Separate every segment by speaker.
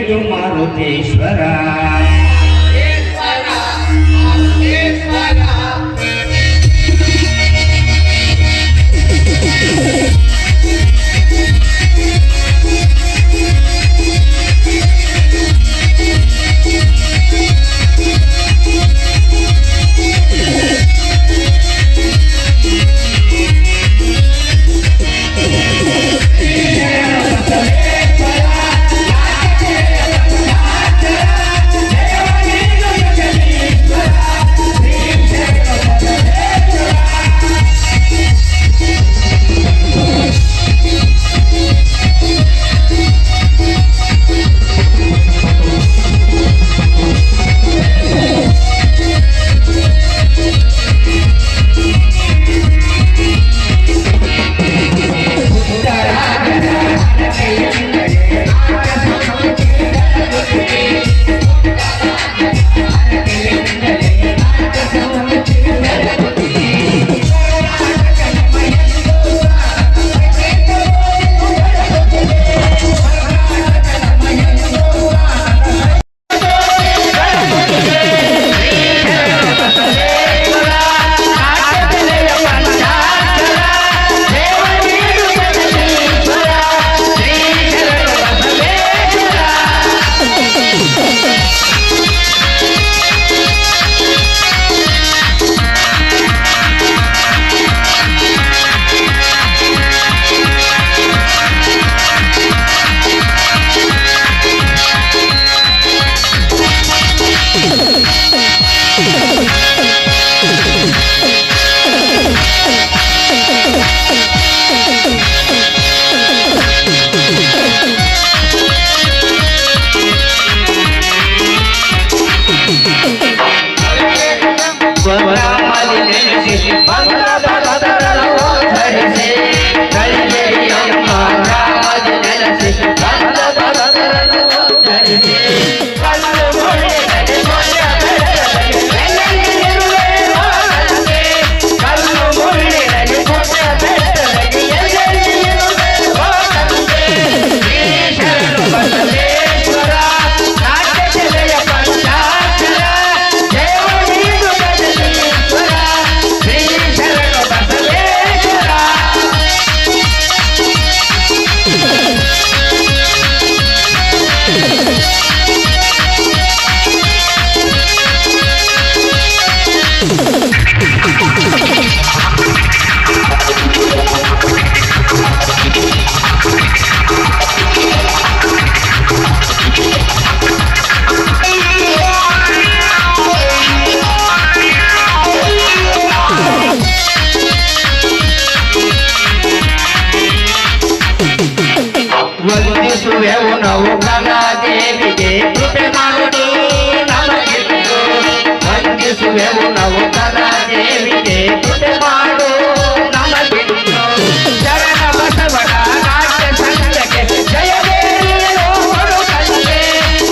Speaker 1: ಒಲಿದು ಮಾರುತೇಶ್ವರ
Speaker 2: ವಂದಿಸುವೆವು ನಾವು ಕಲಾದೇವಿಗೆ ಕೃಪೆ ಮಾಡು ನಮಗೆಂದು ವಂದಿಸುವೆವು ನಾವು ಕಲಾದೇವಿಗೆ ಕೃಪೆ ಮಾಡು ನಮಗೆಂದು ಶರಣ ಬಸವನ ನಾಟ್ಯ ಸಂಘಕ್ಕೆ ಜಯವೇರಿಯೋ ಹೊರಟಂತೆ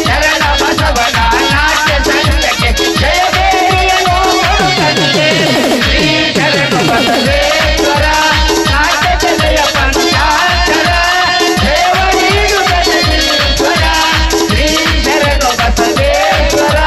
Speaker 2: ಶರಣ ಬಸವನ ನಾಟ್ಯ ಸಂಘಕ್ಕೆ ಜಯವೇರಿಯೋ ಹೊರಟಂತೆ ಶ್ರೀ ಶರಣ ಬಸವೇಶ್ವರ ನಾಟ್ಯ ಜಯ ಪಂಚಾಕ್ಷರ ಶ್ರೀ ಶರಣ ಬಸವೇಶ್ವರ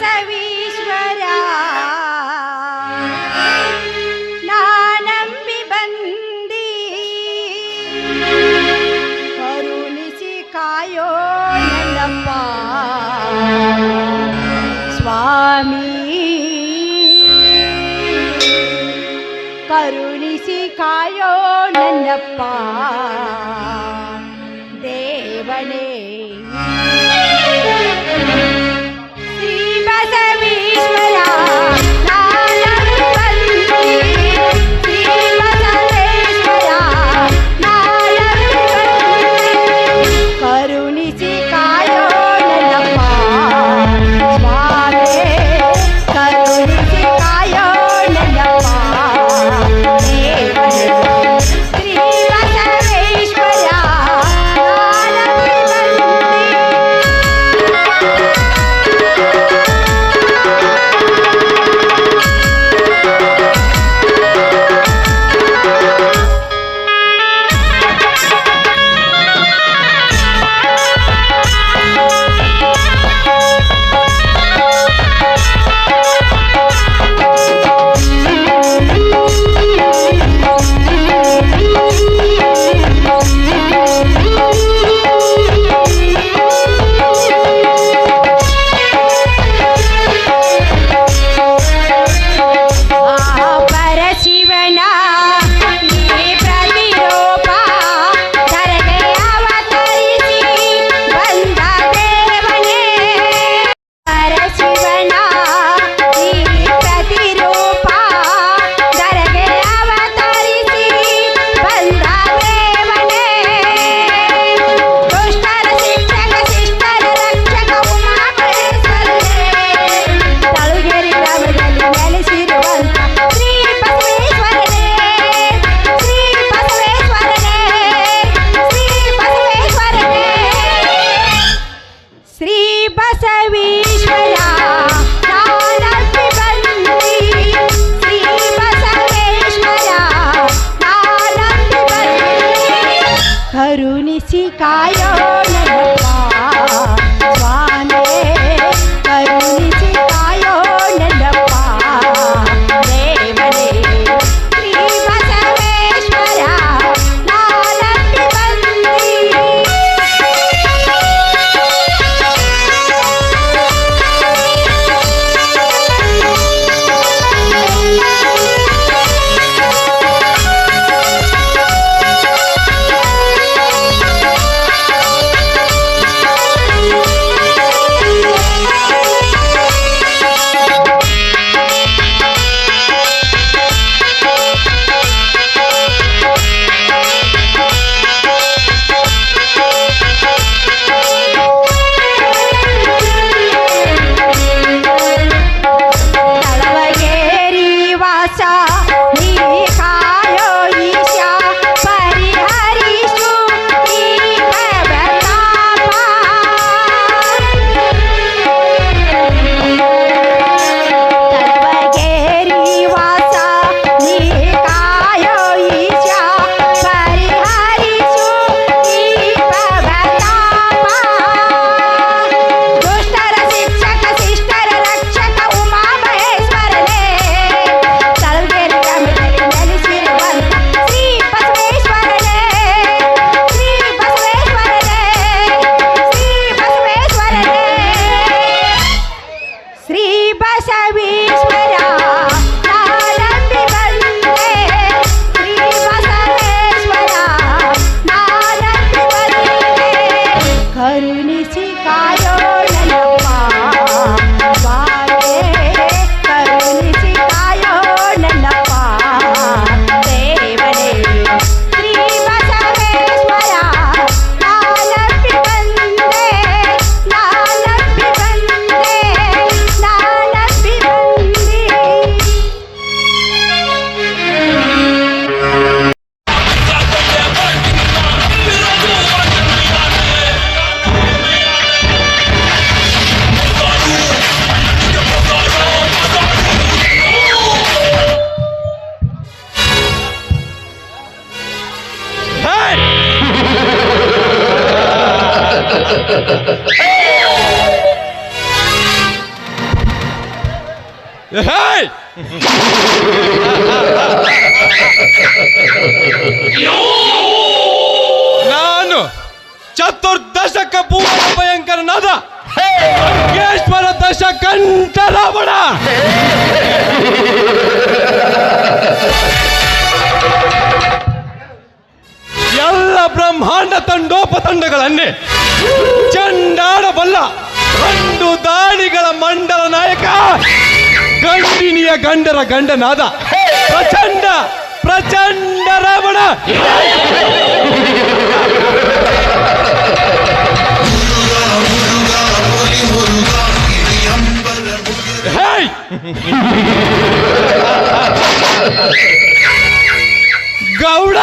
Speaker 1: ಬಸವೀಶ್ವರ ನಾನಂಬಿ ಬಂದಿ ಕರುಣಿಸಿ ಕಾಯೋ ನನ್ನಪ್ಪ ಸ್ವಾಮಿ ಕರುಣಿಸಿ ಕಾಯೋ ನನ್ನಪ್ಪ ದೇವನೇ ಶ್ರೀ ಬಸವೀಶ್ವರ ನಾನಂಬಿ ಬಂದಿ ಶ್ರೀ ಬಸವೇಶ್ವರ ನಾನಂಬಿ ಬಂದಿ ಕರುಣಿಸಿ ಕಾಯೋ ನನ್ನಪ್ಪ ಸ್ವಾಮಿ ಕರುಣಿಸಿ ಕಾಯೋ ನನ್ನಪ್ಪ ದೇವನೇ ಶ್ರೀ ಬಸವೇಶ್ವರ ನಾನಂಬಿ ಪರಶಿವನ ಈ ಪ್ರತಿರೂಪ ಧರೆಗೆ ಅವತರಿಸಿ ಬಂದ ದೇವನೇ ಪರಶಿವನ ಈ ಪ್ರತಿರೂಪ ಧರೆಗೆ ಅವತರಿಸಿ ಬಂದ ದೇವನೇ ದುಷ್ಟರ ಶಿಕ್ಷಕ ಶಿಷ್ಟರ ರಕ್ಷಕ ಉಮಾಮಹೇಶ್ವರನೇ ತಳುಗೆರೆ ಗ್ರಾಮದಲ್ಲಿ ನೆಲೆಸಿರುವಂತ ಶ್ರೀ ಬಸವೇಶ್ವರನೇ ಶ್ರೀ ಬಸವೇಶ್ವರನೇ ಶ್ರೀ ಬಸವೇಶ್ವರನೇ ಶ್ರೀ ಬಸವೀಶ್ವರ ನಾನಂಬಿ ಬಂದಿ ಶ್ರೀ ಬಸವೇಶ್ವರ ನಾನಂಬಿ ಬಂದಿ ಕರುಣಿಸಿ ಕಾಯೋ ನನ್ನಪ್ಪ ಸ್ವಾಮಿ ಕರುಣಿಸಿ ಕಾಯೋ ನನ್ನಪ್ಪ ದೇವನೇ ಶ್ರೀ ಬಸವೇಶ್ವರ ನಾನಂಬಿ ಬಂದಿ
Speaker 3: ಹೇಯ್! ನಾನು ಚತುರ್ದಶಕ ಭೂಮನ ಭಯಂಕರನಾದ ಖಡ್ಗೇಶ್ವರ ದಶಕಂಠ ರಾವಣ. ಎಲ್ಲ ಬ್ರಹ್ಮಾಂಡ ತಂಡೋಪತಂಡಗಳನ್ನೇ ಚಂಡಾಡಬಲ್ಲ ಗಂಡು ದಾಳಿಗಳ ಮಂಡಲ ನಾಯಕ, ಗಂಡಿನಿಯ ಗಂಡರ ಗಂಡನಾದ ಪ್ರಚಂಡ ಪ್ರಚಂಡ ರಾವಣ. ಹೇಯ್! ಗೌಡ,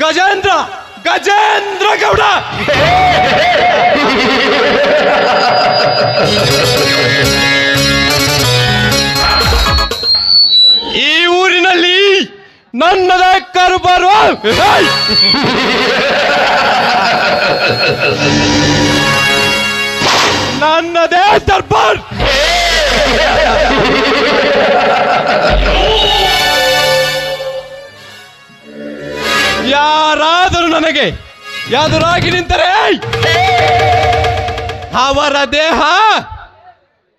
Speaker 3: ಗಜೇಂದ್ರ ಗಜೇಂದ್ರ ಗೌಡ, ಈ ಊರಿನಲ್ಲಿ ನನ್ನದೇ ಕರುಬರು, ನನ್ನದೇ ದರ್ಬಾರ್. ಯಾರಾದರೂ ನನಗೆ ಎದುರಾಗಿ ನಿಂತರೆ ಅವರ ದೇಹ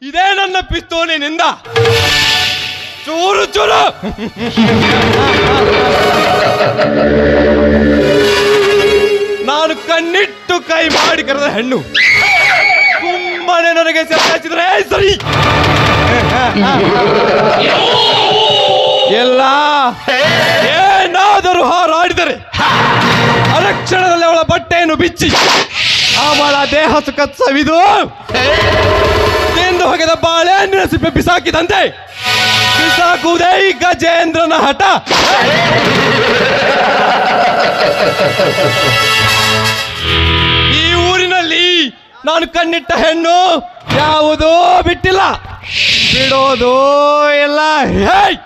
Speaker 3: ಇದೇ ನನ್ನ ಪಿಸ್ತೂಲಿನಿಂದ ಚೂರು ಚೂರು. ನಾನು ಕಣ್ಣಿಟ್ಟು ಕೈ ಮಾಡಿ ಕರೆದ ಹೆಣ್ಣು ಸುಮ್ಮನೆ ನನಗೆ ಸೆರೆ ಸರಿ ಎಲ್ಲ ಏನಾದರೂ ಹಾರಾಡಿದರೆ ಅರಕ್ಷಣದಲ್ಲಿ ಅವಳ ಬಟ್ಟೆಯನ್ನು ಬಿಚ್ಚಿ ಅವಳ ದೇಹ ಸುಖ ಸವಿದು ತಿಂದು ಹೋಗಿದ ಬಾಳೆಹಣ್ಣಿನ ಸಿಪ್ಪೆ ಬಿಸಾಕಿದಂತೆ ಬಿಸಾಕುವುದೇ ಈ ಗಜೇಂದ್ರನ ಹಠ. ಈ ಊರಿನಲ್ಲಿ ನಾನು ಕಣ್ಣಿಟ್ಟ ಹೆಣ್ಣು ಯಾವುದೂ ಬಿಟ್ಟಿಲ್ಲ, ಬಿಡೋದು ಇಲ್ಲ. ಹೇಯ್!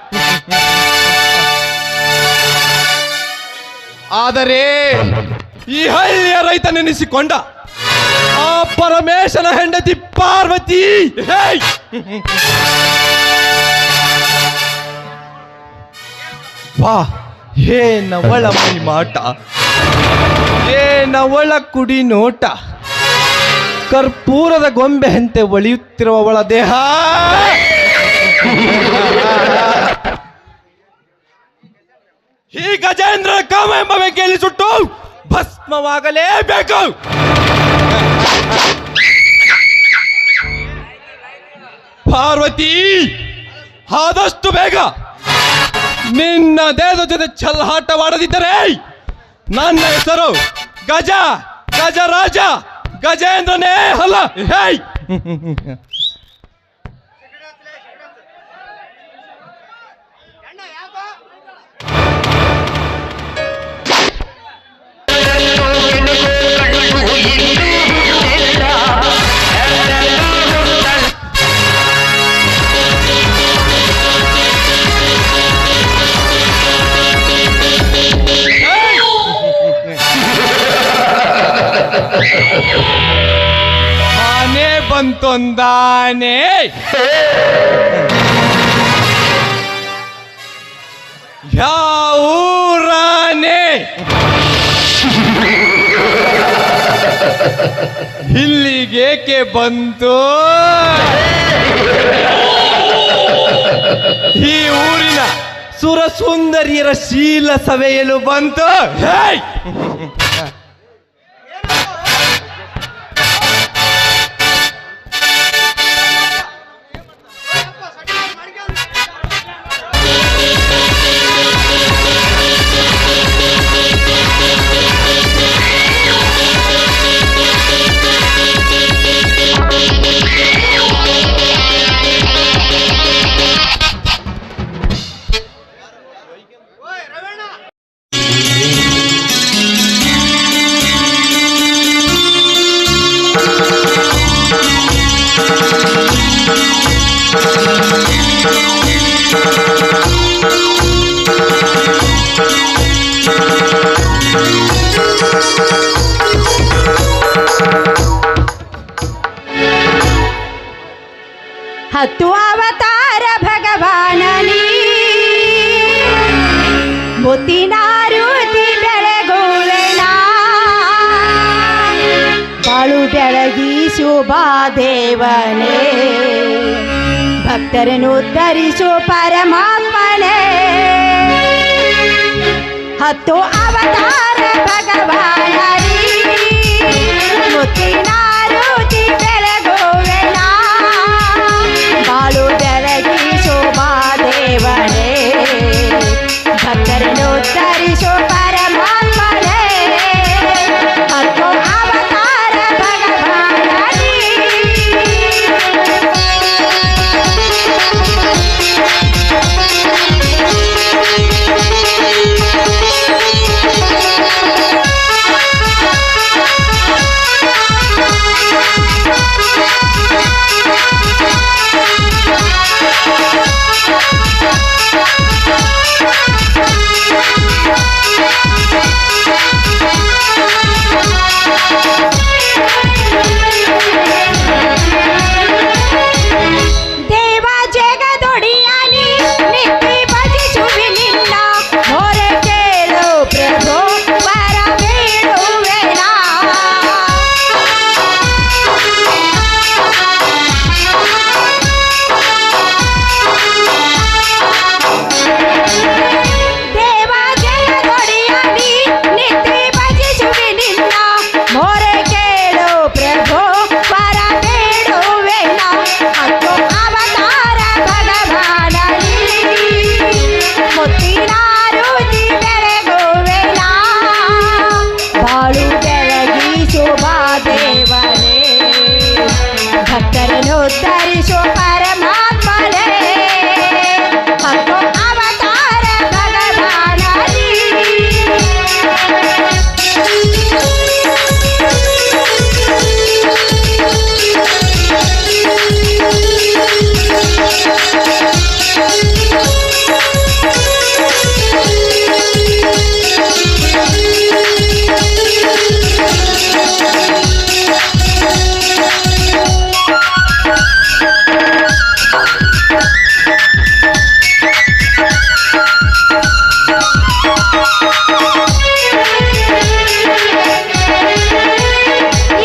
Speaker 3: ಆದರೆ ಈ ಹಳ್ಳಿಯ ರೈತನೆನಿಸಿಕೊಂಡ ಆ ಪರಮೇಶನ ಹೆಂಡತಿ ಪಾರ್ವತಿ, ಹೇಯ್! ವಾ, ಏನವಳ ಮೈ ಮಾಟ, ಏನವಳ ಕುಡಿ ನೋಟ, ಕರ್ಪೂರದ ಗೊಂಬೆಯಂತೆ ಒಳೆಯುತ್ತಿರುವವಳ ದೇಹ ಈ ಗಜೇಂದ್ರ ಕಾಮ ಎಂಬ ಬೆಂಕಿಯಲ್ಲಿ ಸುಟ್ಟು ಭಸ್ಮವಾಗಲೇಬೇಕು. ಪಾರ್ವತಿ, ಆದಷ್ಟು ಬೇಗ ನಿನ್ನ ದೇಹದ ಜೊತೆ ಛಲ್ಹಾಟವಾಡದಿದ್ದರೆ ನನ್ನ ಹೆಸರು ಗಜ ಗಜರಾಜ ಗಜೇಂದ್ರನೇ ಅಲ್ಲ. ಹೇಯ್! ಆನೆ ಬಂತೊಂದಾನೆ, ಯಾವೂರಾನೆ ಇಲ್ಲಿಗೇಕೆ ಬಂತು? ಈ ಊರಿನ ಸುರಸುಂದರಿಯರ ಶೀಲ ಸಭೆಯಲು ಬಂತು. ಹೇಯ್!
Speaker 1: ಹತ್ತು ಅವತಾರ ಭಗವಾನನಿ ಮುತ್ತಿನಾರುತಿ ಬೆಳಗುವೆನ ಬಾಳು ಬೆಳಗಿಸುವ ದೇವನೇ ಭಕ್ತರನ್ನು ಉದ್ಧರಿಸು ಪರಮಾತ್ಮನೇ ಹತ್ತು ಅವತಾರ ಭಗವಾನನಿ ಮುತ್ತಿನಾರುತಿ ಬೆಳಗುವೆನ ಬಾಳು ಬೆಳಗಿಸುವ ದೇವನೇ ಭಕ್ತರನ್ನು ಉದ್ಧರಿಸು ಪರಮಾತ್ಮನೇ ಹತ್ತು ಅವತಾರ ಭಗವಾನನಿ ದೇವ ಜಗದೊಡೆಯನಿ ನಿತ್ಯ ಭಜಿಸುವೆ ನಿನ್ನ ಮೊರೆ ಕೇಳು ಪ್ರಭು ವರ ಬೇಡುವೆನ ದೇವ ಜಗದೊಡೆಯನಿ ನಿತ್ಯ ಭಜಿಸುವೆ ನಿನ್ನ ಮೊರೆ ಕೇಳು ಪ್ರಭು ವರ ಬೇಡುವೆನ ಹತ್ತು ಅವತಾರ ಭಗವಾನನಿ ಮುತ್ತಿನಾರುತಿ ಬೆಳಗುವೆನ ಬಾಳು ಬೆಳಗಿಸುವ ದೇವನೇ ಭಕ್ತರನ್ನು ಉದ್ಧರಿಸು ಪರಮಾತ್ಮನೇ ಹತ್ತು ಅವತಾರ ಭಗವಾನನಿ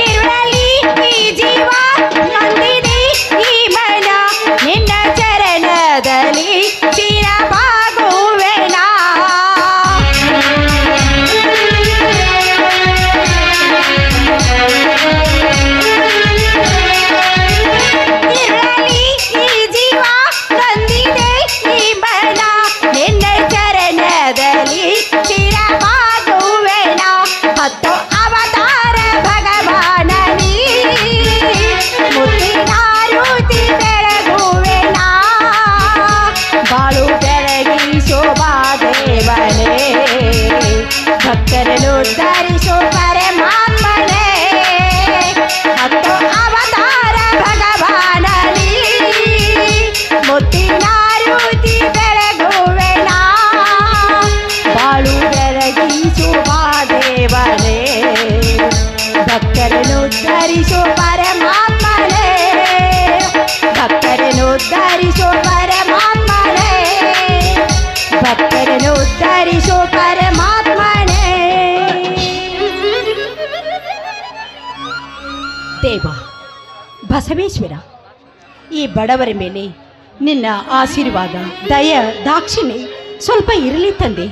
Speaker 1: ಇರುಳಲಿ ಈ ಜೀವ ನೊಂದಿದೆ ಈ ಮನ ನಿನ್ನ ಚರಣದಲ್ಲಿ ಚಿರಬಾಗುವೆನ ಇರುಳಲಿ ಈ ಜೀವ ನೊಂದಿದೆ ಈ ಮನ ನಿನ್ನ ಚರಣದಲ್ಲಿ ಚಿರಬಾಗುವೆನ ಹತ್ತು ಅವತಾರ ಭಗವಾನನಿ ಮುತ್ತಿನಾರುತಿ ಬೆಳಗುವೆನ ಬಾಳು ಬೆಳಗಿಸುವ ದೇವನೇ ಭಕ್ತರನ್ನು ಉದ್ಧರಿಸು ಪರಮಾತ್ಮನೇ ಹತ್ತು ಅವತಾರ ಭಗವಾನನಿ ಮುತ್ತಿನಾರುತಿ ಬೆಳಗುವೆನ ಬಾಳು ಬೆಳಗಿಸುವ ದೇವನೇ ಭಕ್ತರನ್ನು ಉದ್ಧರಿಸು ಪರಮಾತ್ಮನೇ ಭಕ್ತರನ್ನು ಉದ್ಧರಿಸು ಪರಮಾತ್ಮನೇ ಭಕ್ತರನ್ನು ಉದ್ಧರಿಸು ಪರಮಾತ್ಮನೇ ದೇವ ಬಸವೇಶ್ವರ ಈ ಬಡವರ ಮೇಲೆ ನಿನ್ನ ಆಶೀರ್ವಾದ ದಯ ದಾಕ್ಷಿಣ್ಯ ಸ್ವಲ್ಪ ಇರಲಿ ತಂದೆ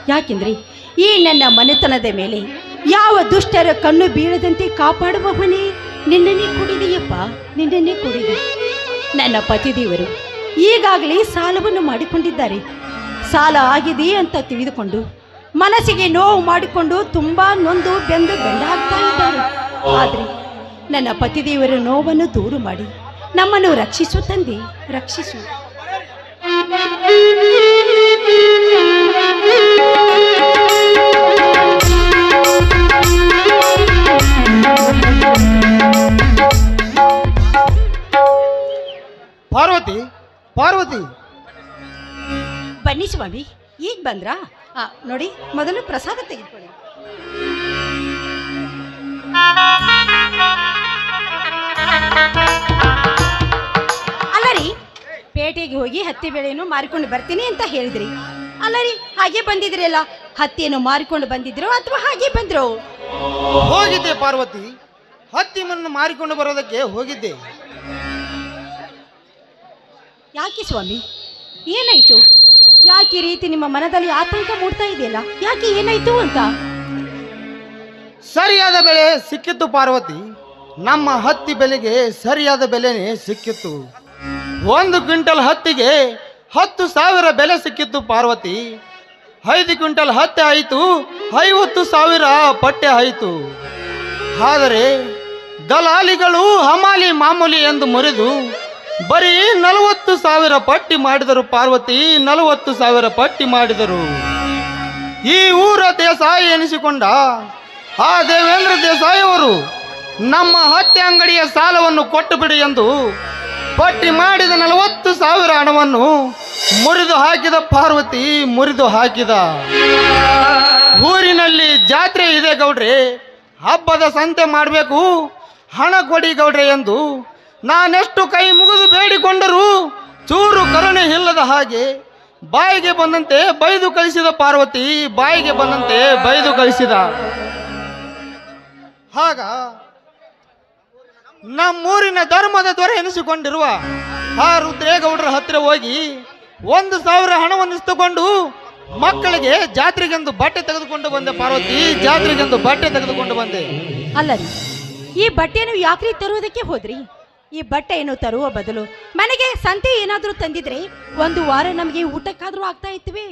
Speaker 1: ಯಾಕೆಂದರೆ ಈ ನನ್ನ ಮನೆತನದ ಮೇಲೆ ಯಾವ ದುಷ್ಟರ ಕಣ್ಣು ಬೀಳದಂತೆ ಕಾಪಾಡುವವನೇ ನಿನ್ನನ್ನೇ ಕೊಡಿದೆಯಪ್ಪ ನಿನ್ನನ್ನೇ ಕೊಡಿದೆ ನನ್ನ ಪತಿದೇವರು ಈಗಾಗಲೇ ಸಾಲವನ್ನು ಮಾಡಿಕೊಂಡಿದ್ದಾರೆ ಸಾಲ ಆಗಿದೆ ಅಂತ ತಿಳಿದುಕೊಂಡು ಮನಸ್ಸಿಗೆ ನೋವು ಮಾಡಿಕೊಂಡು ತುಂಬ ನೊಂದು ಬೆಂದು ಬೆಂಡಾಗ್ತಾ ಇದ್ದಾರೆ ಆದರೆ ನನ್ನ ಪತಿದೇವರ ನೋವನ್ನು ದೂರು ಮಾಡಿ ನಮ್ಮನ್ನು ರಕ್ಷಿಸು ತಂದೆ ರಕ್ಷಿಸು
Speaker 4: ಪಾರ್ವತಿ ಪಾರ್ವತಿ
Speaker 1: ಬನ್ನಿ ಸ್ವಾಮಿ ಈಗ ಬಂದ್ರಾ ನೋಡಿ ಮೊದಲು ಪ್ರಸಾದ ತೆಗೆದುಕೊಳ್ಳಿ ಅಲ್ಲ ರೀ ಗದ್ದೆಗೆ ಹೋಗಿ ಹತ್ತಿ ಬೆಳೆಯನ್ನು ಮಾರಿಕೊಂಡು ಬರ್ತೀನಿ ಅಂತ ಹೇಳಿದ್ರಿ. ಅಲ್ಲ ರೀ, ಹಾಗೆ ಬಂದಿದ್ರಲ್ಲ, ಹತ್ತಿಯನ್ನು ಮಾರಿಕೊಂಡು ಬಂದಿದ್ರು ಅಥವಾ ಹಾಗೆ ಬಂದ್ರು?
Speaker 4: ಹೋಗಿದ್ದೆ ಪಾರ್ವತಿ, ಹತ್ತಿ ಮಣ್ಣು ಮಾರಿಕೊಂಡು ಬರೋದಕ್ಕೆ ಹೋಗಿದ್ದೆ.
Speaker 1: ಯಾಕೆ ಸ್ವಾಮಿ, ಏನಾಯ್ತು? ಯಾಕೆ ಈ ರೀತಿ ನಿಮ್ಮ ಮನದಲ್ಲಿ ಆತಂಕ ಮೂಡ್ತಾ ಇದೆಯಲ್ಲ? ಯಾಕೆ, ಏನಾಯ್ತು ಅಂತ?
Speaker 4: ಸರಿಯಾದ ಬೆಲೆ ಸಿಕ್ಕಿತ್ತು ಪಾರ್ವತಿ. ನಮ್ಮ ಹತ್ತಿ ಬೆಲೆಗೆ ಸರಿಯಾದ ಬೆಲೆನೇ ಸಿಕ್ಕಿತ್ತು. 1 ಕ್ವಿಂಟಲ್ ಹತ್ತಿಗೆ 10,000 ಬೆಲೆ ಸಿಕ್ಕಿತ್ತು ಪಾರ್ವತಿ. 5 ಕ್ವಿಂಟಲ್ ಹತ್ತಿ ಆಯಿತು, 50,000 ಪಟ್ಟೆ ಆಯಿತು. ಆದರೆ ದಲಾಲಿಗಳು ಹಮಾಲಿ ಮಾಮೂಲಿ ಎಂದು ಮುರಿದು ಬರೀ 40,000 ಪಟ್ಟಿ ಮಾಡಿದರು ಪಾರ್ವತಿ. 40,000 ಪಟ್ಟಿ ಮಾಡಿದರು. ಈ ಊರ ದೇಸಾಯಿ ಎನಿಸಿಕೊಂಡ ಆ ದೇವೇಂದ್ರ ದೇಸಾಯಿ ಅವರು ನಮ್ಮ ಹತ್ತಿ ಅಂಗಡಿಯ ಸಾಲವನ್ನು ಕೊಟ್ಟು ಬಿಡಿ ಎಂದು ಪಟ್ಟಿ ಮಾಡಿದ 40,000 ಹಣವನ್ನು ಮುರಿದು ಹಾಕಿದ ಪಾರ್ವತಿ, ಮುರಿದು ಹಾಕಿದ. ಊರಿನಲ್ಲಿ ಜಾತ್ರೆ ಇದೆ ಗೌಡ್ರೆ, ಹಬ್ಬದ ಸಂತೆ ಮಾಡಬೇಕು, ಹಣ ಕೊಡಿ ಗೌಡ್ರೆ ಎಂದು ನಾನೆಷ್ಟು ಕೈ ಮುಗಿದು ಬೇಡಿಕೊಂಡರೂ ಚೂರು ಕರುಣೆ ಇಲ್ಲದ ಹಾಗೆ ಬಾಯಿಗೆ ಬಂದಂತೆ ಬೈದು ಕಳಿಸಿದ ಪಾರ್ವತಿ, ಬಾಯಿಗೆ ಬಂದಂತೆ ಬೈದು ಕಳಿಸಿದ. ಆಗ ನಮ್ಮೂರಿನ ಧರ್ಮದ ದೊರೆ ಎನಿಸಿಕೊಂಡಿರುವ ಆ ರುದ್ರೇಗೌಡರ ಹತ್ತಿರ ಹೋಗಿ 1,000 ಹಣವನ್ನು ಇಸ್ತುಕೊಂಡು ಮಕ್ಕಳಿಗೆ ಜಾತ್ರೆಗೆಂದು ಬಟ್ಟೆ ತೆಗೆದುಕೊಂಡು ಬಂದೆ ಪಾರ್ವತಿ, ಜಾತ್ರೆಗೆಂದು ಬಟ್ಟೆ ತೆಗೆದುಕೊಂಡು ಬಂದೆ.
Speaker 1: ಅಲ್ಲ ರೀ, ಈ ಬಟ್ಟೆಯನ್ನು ಯಾಕ್ರಿ ತರುವುದಕ್ಕೆ ಹೋದ್ರಿ? ಈ ಬಟ್ಟೆಯನ್ನು ತರುವ ಬದಲು ಮನೆಗೆ ಸಂತೆ ಏನಾದರೂ ತಂದಿದ್ರೆ 1 ವಾರ ನಮಗೆ ಊಟಕ್ಕಾದ್ರೂ ಆಗ್ತಾ ಇತ್ತು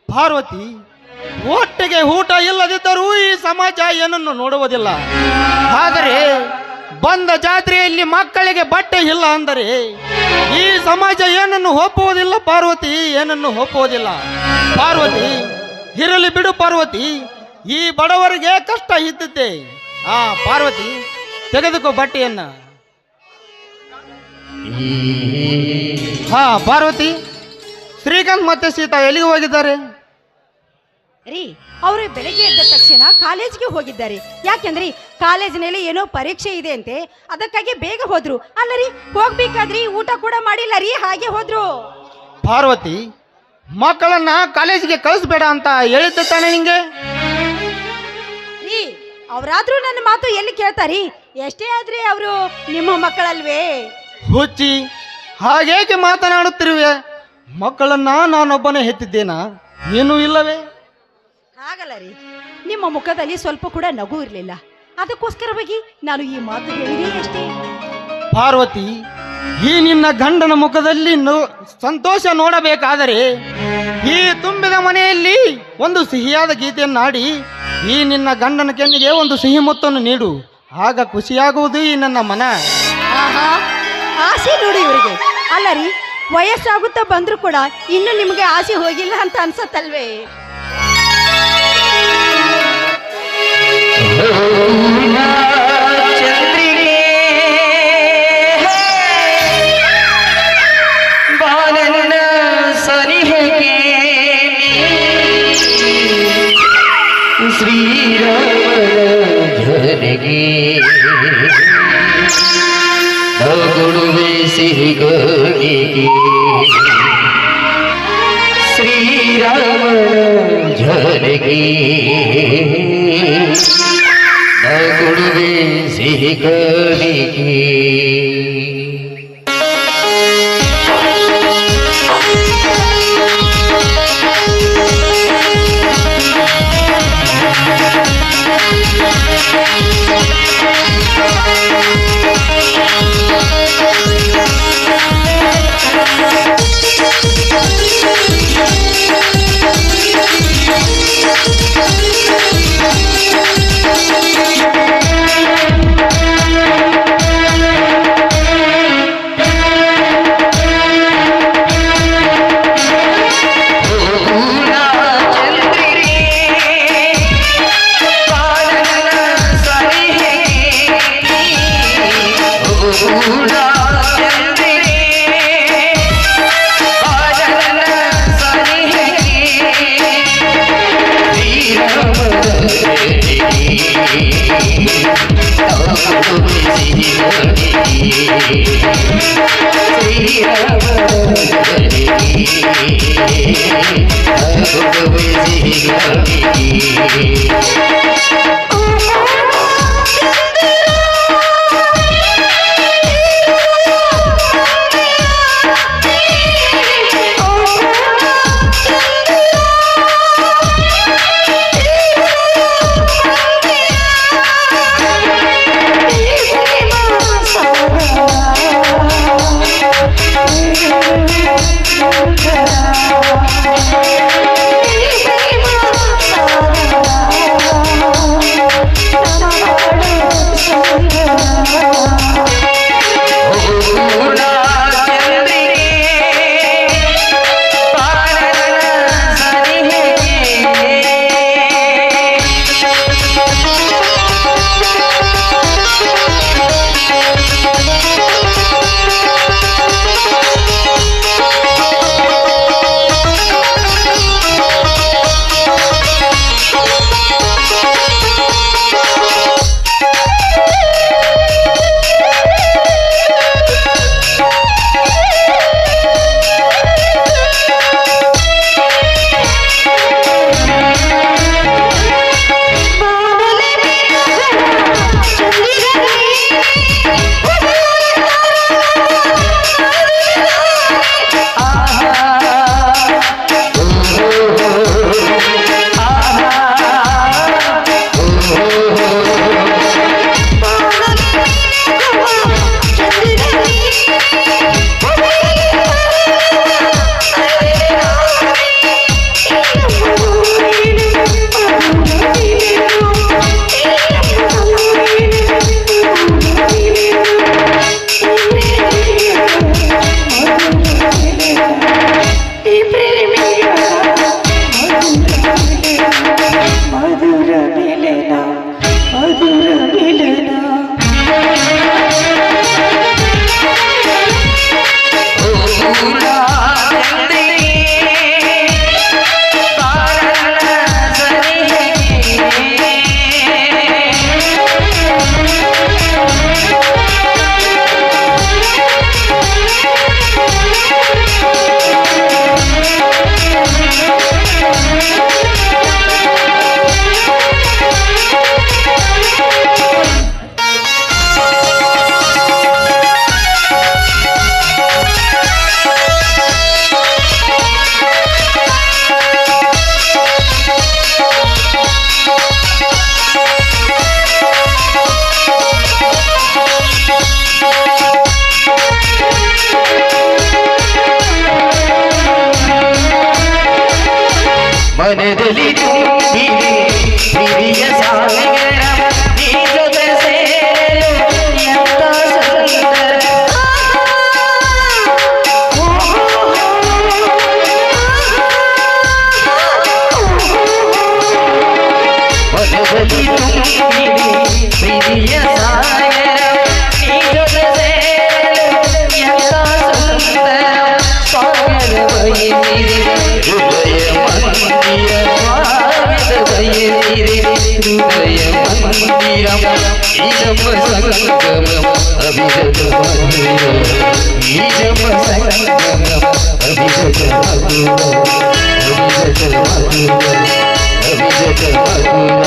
Speaker 4: ಪಾರ್ವತಿ. ಒಟ್ಟಿಗೆ ಊಟ ಇಲ್ಲದಿದ್ದರೂ ಈ ಸಮಾಜ ಏನನ್ನು ನೋಡುವುದಿಲ್ಲ. ಆದರೆ ಬಂದ ಜಾತ್ರೆಯಲ್ಲಿ ಮಕ್ಕಳಿಗೆ ಬಟ್ಟೆ ಇಲ್ಲ ಅಂದರೆ ಈ ಸಮಾಜ ಏನನ್ನು ಒಪ್ಪುವುದಿಲ್ಲ ಪಾರ್ವತಿ, ಏನನ್ನು ಒಪ್ಪುವುದಿಲ್ಲ ಪಾರ್ವತಿ. ಇರಲಿ ಬಿಡು ಪಾರ್ವತಿ, ಈ ಬಡವರಿಗೆ ಕಷ್ಟ ಇದ್ದಿದ್ದೆ. ಪಾರ್ವತಿ, ತೆಗೆದುಕೋ ಬಟ್ಟೆಯನ್ನ. ಪಾರ್ವತಿ, ಶ್ರೀಕಾಂತ್ ಮತ್ತೆ ಸೀತಾ ಎಲ್ಲಿಗೆ ಹೋಗಿದ್ದಾರೆ?
Speaker 1: ರೀ, ಅವರು ಬೆಳಗ್ಗೆ ಎದ್ದ ತಕ್ಷಣ ಕಾಲೇಜ್ಗೆ ಹೋಗಿದ್ದಾರೆ. ಯಾಕೆಂದ್ರೆ ಕಾಲೇಜಿನಲ್ಲಿ ಏನೋ ಪರೀಕ್ಷೆ ಇದೆ ಅಂತೆ, ಅದಕ್ಕಾಗಿ ಬೇಗ ಹೋದ್ರು. ಅಲ್ಲ ರೀ, ಹೋಗ್ಬೇಕಾದ್ರಿ ಊಟ ಕೂಡ ಮಾಡಿಲ್ಲ ರೀ, ಹಾಗೆ ಹೋದ್ರು.
Speaker 4: ಪಾರ್ವತಿ, ಮಕ್ಕಳನ್ನ ಕಾಲೇಜಿಗೆ ಕಳಿಸ್ಬೇಡ ಅಂತ ಹೇಳಿದ್ದೆ ತಾನೆ ನಿಂಗೆ?
Speaker 1: ರೀ, ಅವರಾದ್ರೂ ನನ್ನ ಮಾತು ಎಲ್ಲಿ ಕೇಳ್ತಾರಿ? ಎಷ್ಟೇ ಆದ್ರೆ ಅವರು ನಿಮ್ಮ ಮಕ್ಕಳಲ್ವೇ?
Speaker 4: ಹುಚ್ಚಿ, ಹಾಗೇಕೆ ಮಾತನಾಡುತ್ತಿರುವೆ? ಮಕ್ಕಳನ್ನ ನಾನೊಬ್ಬನೇ ಹೆತ್ತಿದ್ದೇನಾ? ಏನೂ ಇಲ್ಲವೇ?
Speaker 1: ಹಾಗಲ್ಲ ರೀ, ನಿಮ್ಮ ಮುಖದಲ್ಲಿ ಸ್ವಲ್ಪ ಕೂಡ ನಗು ಇರಲಿಲ್ಲ, ಅದಕ್ಕೋಸ್ಕರವಾಗಿ ನಾನು ಈ ಮಾತು ಹೇಳಿದೆ ಅಷ್ಟೇ.
Speaker 4: ಪಾರ್ವತಿ, ಈ ನಿನ್ನ ಗಂಡನ ಮುಖದಲ್ಲಿ ಸಂತೋಷ ನೋಡಬೇಕಾದರೆ ಈ ತುಂಬಿದ ಮನೆಯಲ್ಲಿ ಒಂದು ಸಿಹಿಯಾದ ಗೀತೆಯನ್ನಾಡಿ ಈ ನಿನ್ನ ಗಂಡನ ಕೆನ್ನಿಗೆ ಒಂದು ಸಿಹಿ ಮುತ್ತನ್ನು ನೀಡು, ಆಗ ಖುಷಿಯಾಗುವುದು ಈ ನನ್ನ ಮನ.
Speaker 1: ಆಹಾ, ಆಸೆ ನೋಡಿ ಇವರಿಗೆ. ಅಲ್ಲ ರೀ, ವಯಸ್ಸಾಗುತ್ತಾ ಬಂದ್ರು ಕೂಡ ಇನ್ನು ನಿಮಗೆ ಆಸೆ ಹೋಗಿಲ್ಲ ಅಂತ ಅನ್ಸತ್ತಲ್ವೇ?
Speaker 2: ಚಂದ್ರಿಕೆ ಬಾಲನ ಸನಿಹಕ್ಕೆ ಶ್ರೀರಾಮನ ಧನಿಗೆ ನಗುಡುವೆ ಸಿಹಿಗಳಿಗೆ ಶ್ರೀರಾಮನ ಧನಿಗೆ ನಗುಡುವೆ ಸಿಹಿಗಳಿಗೆ. ಮನದಲ್ಲಿ ತುಂಬಿದೆ ಪ್ರಿಯ ಸಾಗರ ನೀ ಜೊತೆ ಸೇರಲು ಎಂತ ಸುಂದರ ಮನದಲ್ಲಿ ತುಂಬಿದೆ ಪ್ರಿಯ ಸಾಗರ ನೀ ಜೊತೆ ಸೇರಲು ಎಂತ ಸುಂದರ ಸಾಗರ ಬಯಸಿದೆ ಹೃದಯ ಮಂದಿರ ಹೃದಯ ಮಂದಿರ ಈಜಮ ಸಂಗಮ ಅಭಿಜತ ಮಧುರ ಈಜಮ ಸಂಗಮ ಅಭಿಜತ ಮಧುರ ಅಭಿಜತ ಮಧುರ ಅಭಿಜತ ಮಧುರ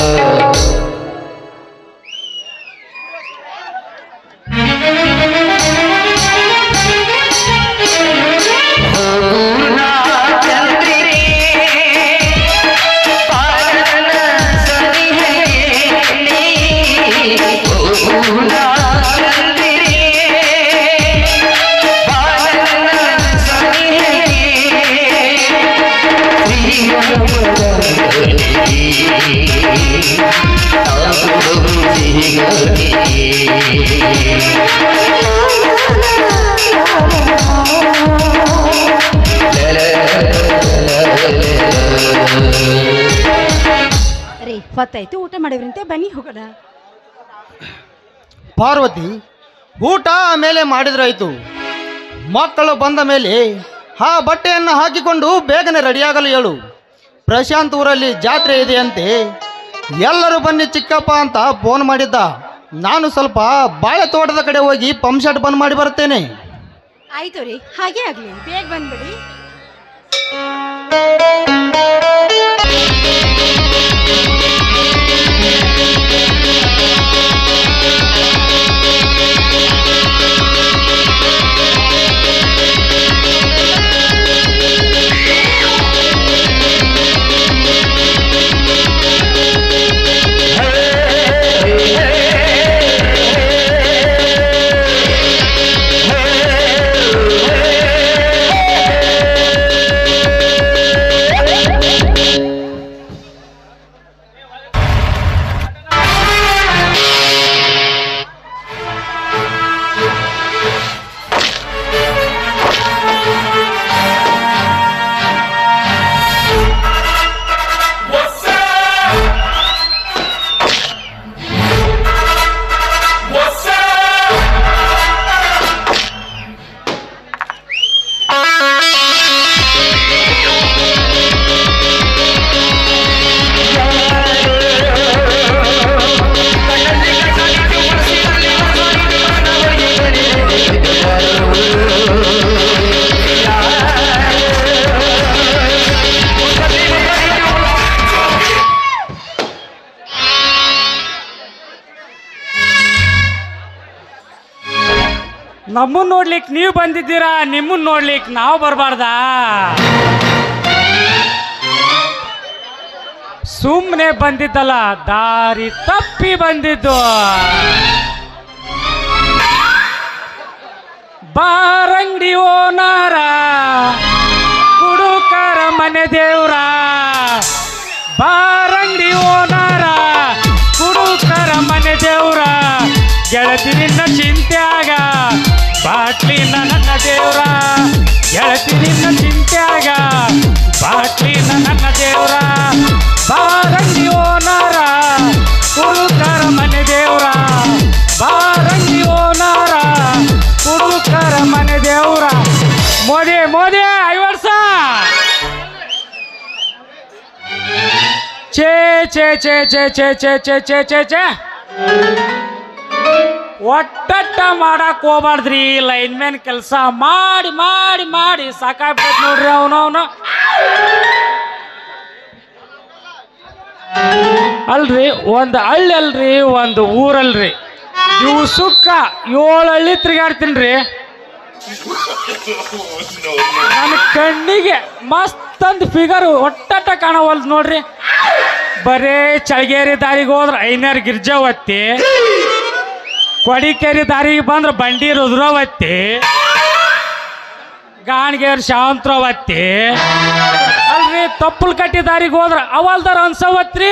Speaker 1: ರೀ ಹೊತ್ತಾಯ್ತು, ಊಟ ಮಾಡಿದ್ರಂತೆ, ಬನ್ನಿ ಹೋಗೋಣ.
Speaker 4: ಪಾರ್ವತಿ, ಊಟ ಮೇಲೆ ಮಾಡಿದ್ರಾಯ್ತು. ಮಕ್ಕಳು ಬಂದ ಮೇಲೆ ಆ ಬಟ್ಟೆಯನ್ನು ಹಾಕಿಕೊಂಡು ಬೇಗನೆ ರೆಡಿಯಾಗಲು ಹೇಳು. ಪ್ರಶಾಂತ್ ಊರಲ್ಲಿ ಜಾತ್ರೆ ಇದೆಯಂತೆ, ಎಲ್ಲರೂ ಬನ್ನಿ ಚಿಕ್ಕಪ್ಪ ಅಂತ ಫೋನ್ ಮಾಡಿದ್ದ. ನಾನು ಸ್ವಲ್ಪ ಬಾಳೆ ತೋಟದ ಕಡೆ ಹೋಗಿ ಪಂಪ್ ಸೆಟ್ ಬಂದ್ ಮಾಡಿ ಬರ್ತೇನೆ.
Speaker 1: ಆಯ್ತು ರೀ, ಹಾಗೆ ಆಗಲಿ, ಬೇಗ ಬಂದ್ಬಿಡಿ.
Speaker 5: ನಮ್ಮನ್ನ ನೋಡ್ಲಿಕ್ಕೆ ನೀವು ಬಂದಿದ್ದೀರಾ, ನಿಮ್ಮನ್ನ ನೋಡ್ಲಿಕ್ಕೆ ನಾವು ಬರಬಾರ್ದಾ? ಸುಮ್ಮನೆ ಬಂದಿದ್ದಲ್ಲ, ದಾರಿ ತಪ್ಪಿ ಬಂದಿದ್ದು. ಬಾರಂಗಡಿ ಓನಾರ ಕುಡುಕರ ಮನೆ ದೇವ್ರ, ಬಾರಂಗಡಿ ಓನಾರ ಕುಡುಕರ ಮನೆ ದೇವ್ರ, ಗೆಳತಿ ನಿನ್ನ ಚಿಂತ್ಯಾಗ ಬಾಟ್ಲಿನ ನನ್ನ ದೇವ್ರ, ಗೆಳತಿ ನಿನ್ನ ಚಿಂತ್ಯಾಗ ಬಾಟ್ಲಿನ ನನ್ನ ದೇವ್ರ, ಬಾರಂಗಿ ಓನಾರ ಕುಡುಕರ ಮನೆ ದೇವ್ರ, ಬಾರಂಗಿ ಓನಾರ ಕುಡುಕರ ಮನೆ ದೇವ್ರ. ಮೋದಿ ಮೋದಿ 5 ವರ್ಷ. ಛೇ ಛೇ ಛೇ ಛೇ ಛೇ ಛೇ ಛೇ ಛೇ ಛೇ ಛೇ ಒಟ್ಟಟ್ಟ ಮಾಡಕ್ ಹೋಗ್ಬಾರ್ದ್ರಿ. ಲೈನ್ ಮ್ಯಾನ್ ಕೆಲಸ ಮಾಡಿ ಮಾಡಿ ಮಾಡಿ ಸಾಕಾಗ್ಬಿಟ್ಟು ನೋಡ್ರಿ. ಅವನವನು ಅಲ್ರಿ, ಒಂದು ಹಳ್ಳಿ ಅಲ್ರಿ, ಒಂದು ಊರಲ್ರಿ, ದಿವ್ಸಕ್ಕ 7 ಹಳ್ಳಿ ತಿರುಗಾಡ್ತೀನಿ ರೀ. ನನ್ನ ಕಣ್ಣಿಗೆ ಮಸ್ತಂದು ಫಿಗರ್ ಒಟ್ಟಟ್ಟ ಕಾಣವಲ್ದು ನೋಡ್ರಿ. ಬರೇ ಚಳಗೇರಿ ದಾರಿಗೆ ಹೋದ್ರೆ ಐನರ್ ಗಿರ್ಜಾವತ್ತಿ, ಕೊಡಿಕೇರಿ ದಾರಿಗೆ ಬಂದ್ರೆ ಬಂಡಿ ರುದ್ರವತ್ತಿ, ಗಾಣಗೇರಿ ಶಾವಂತ್ರವತ್ತಿ ಅಲ್ರಿ. ತಪ್ಪಲ್ ಕಟ್ಟಿ ದಾರಿಗೆ ಹೋದ್ರೆ ಅವಲ್ದಾರ ಅನ್ಸವತ್ರಿ.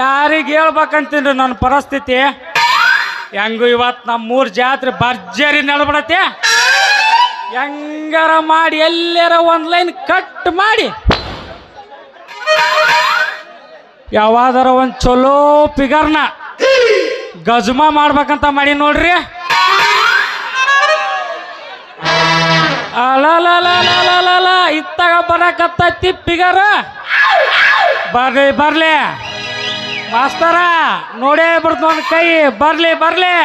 Speaker 5: ಯಾರಿಗೆ ಹೇಳ್ಬೇಕಂತೀನ್ರಿ ನನ್ನ ಪರಿಸ್ಥಿತಿ? ಹೆಂಗು ಇವತ್ತು ನಮ್ಮೂರು ಜಾತ್ರೆ ಭರ್ಜರಿ ನಡೆದ್ಬಿಡತ್ತೆ. ಹೆಂಗಾರ ಮಾಡಿ ಎಲ್ಲಾರ ಒಂದು ಲೈನ್ ಕಟ್ ಮಾಡಿ ಯಾವಾದಾರ ಒಂದು ಚಲೋ ಫಿಗರ್ನ ಗಜ್ಮಾ ಮಾಡ್ಬೇಕಂತ ಮಾಡಿ ನೋಡ್ರಿ. ಅಲಲಲಲಲಲ ಇತ್ತಾಗ ಬರಕತ್ತೈತಿ ಫಿಗರ್. ಬರ್ಲಿ ಬರ್ಲಿ ಮಾಸ್ತರ, ನೋಡೇ ಬಿಡ್ತು ಒಂದು ಕೈ. ಬರ್ಲಿ ಬರ್ಲಿ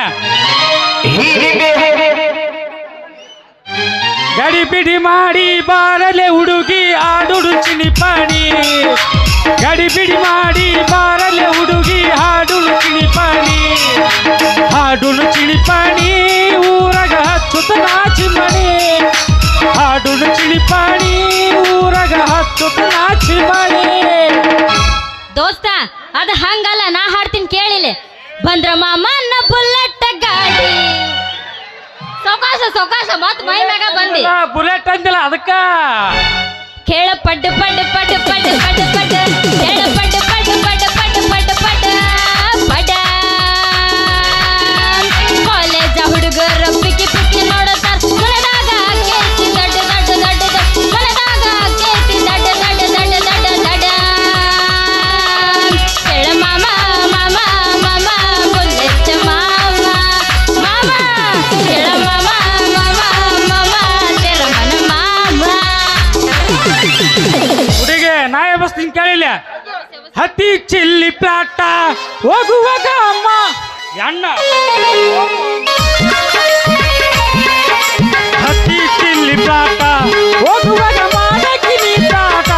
Speaker 5: ಗಡಿ ಬಿಡಿ ಮಾಡಿ ಬಾರಲೆ ಹುಡುಗಿ ಆಡುಡು ಚಿನಿಪಾಣಿ, ಗಡಿ ಬಿಡಿ ಮಾಡಿ ಬಾರಲೆ ಹುಡುಗಿ ಹಾಡುಳು ಚಿಣಿಪಾಣಿ, ಹಾಡುಳು ಚಿಣಿಪಾಣಿ ಊರಗ ಹಚ್ಚುತ್ತ ನಾಚಿ ಮಣಿ, ಹಾಡುಳು ಚಿಣಿಪಾಣಿ ಊರಗ ಹಚ್ಚುತ್ತ ನಾಚಿ ಮಣಿ.
Speaker 6: ದೋಸ್ತ ಅದ ಹಂಗಲ್ಲ, ನಾ ಹಾಡ್ತೀನಿ ಕೇಳಿಲೆ. ಬಂದ್ರ ಮಾಮನ್ನ ಬುಲೆಟ್ ಗಾಡಿ, ಸೌಕಾಶ ಸೌಕಾಶ ಮತ್ ಮೈ ಮ್ಯಾಗ ಬಂದಿ.
Speaker 5: ಬುಲೆಟ್ ಅಂದಿಲ್ಲ ಅದಕ್ಕ.
Speaker 6: ಕೇಳ ಪಡ್ಡ ಪಡ್ಡ ಪಡ್ಡ ಪಡ್ಡ ಪಡ್ಡ ಪಡ್ಡ ಕೇಳ ಪಡ್ಡ ಪಡ್ಡ ಪಡ್ಡ ಪಡ್ಡ ಪಡ್ಡ ಪಡ್ಡ ಪಡ್ಡ. ಕಾಲೇಜ ಹುಡುಗರ ಪಿಕ್ಕಿ ಪಿಕ್ಕಿ ನೋಡತಾರ, ಮಲದಾಗ ಕೇಳ್ತಿ ದಡ್ಡ ದಡ್ಡ ದಡ್ಡ ದಡ್ಡ, ಮಲದಾಗ ಕೇಳ್ತಿ ದಡ್ಡ ದಡ್ಡ ದಡ್ಡ ದಡ್ಡ ದಡ್ಡ. ಕೇಳ ಮಾಮ ಮಾಮ ಮಾಮ ಬುಲೆಟ್ ಮಾಮ ಮಾಮ, ಕೇಳ ಮಾಮ ಮಾಮ ಮಾಮ ತೆರ ಮನ ಮಾಮ.
Speaker 5: ಹುಡುಗಿ ನಾ ಬಸ್ತೀನಿ ಕೇಳಿಲ್ಲ. ಹತ್ತಿ ಚಿಲ್ಲಿ ಪ್ಲಾಟ ಹೋಗುವಾಗ ಅಮ್ಮ ಎಣ್ಣ ಹತ್ತಿ ಚಿಲ್ಲಿ ಪ್ಲಾಟ ಹೋಗುವಾಗ ಮಾಡಕ್ಕೆ ನೀಟಾಟ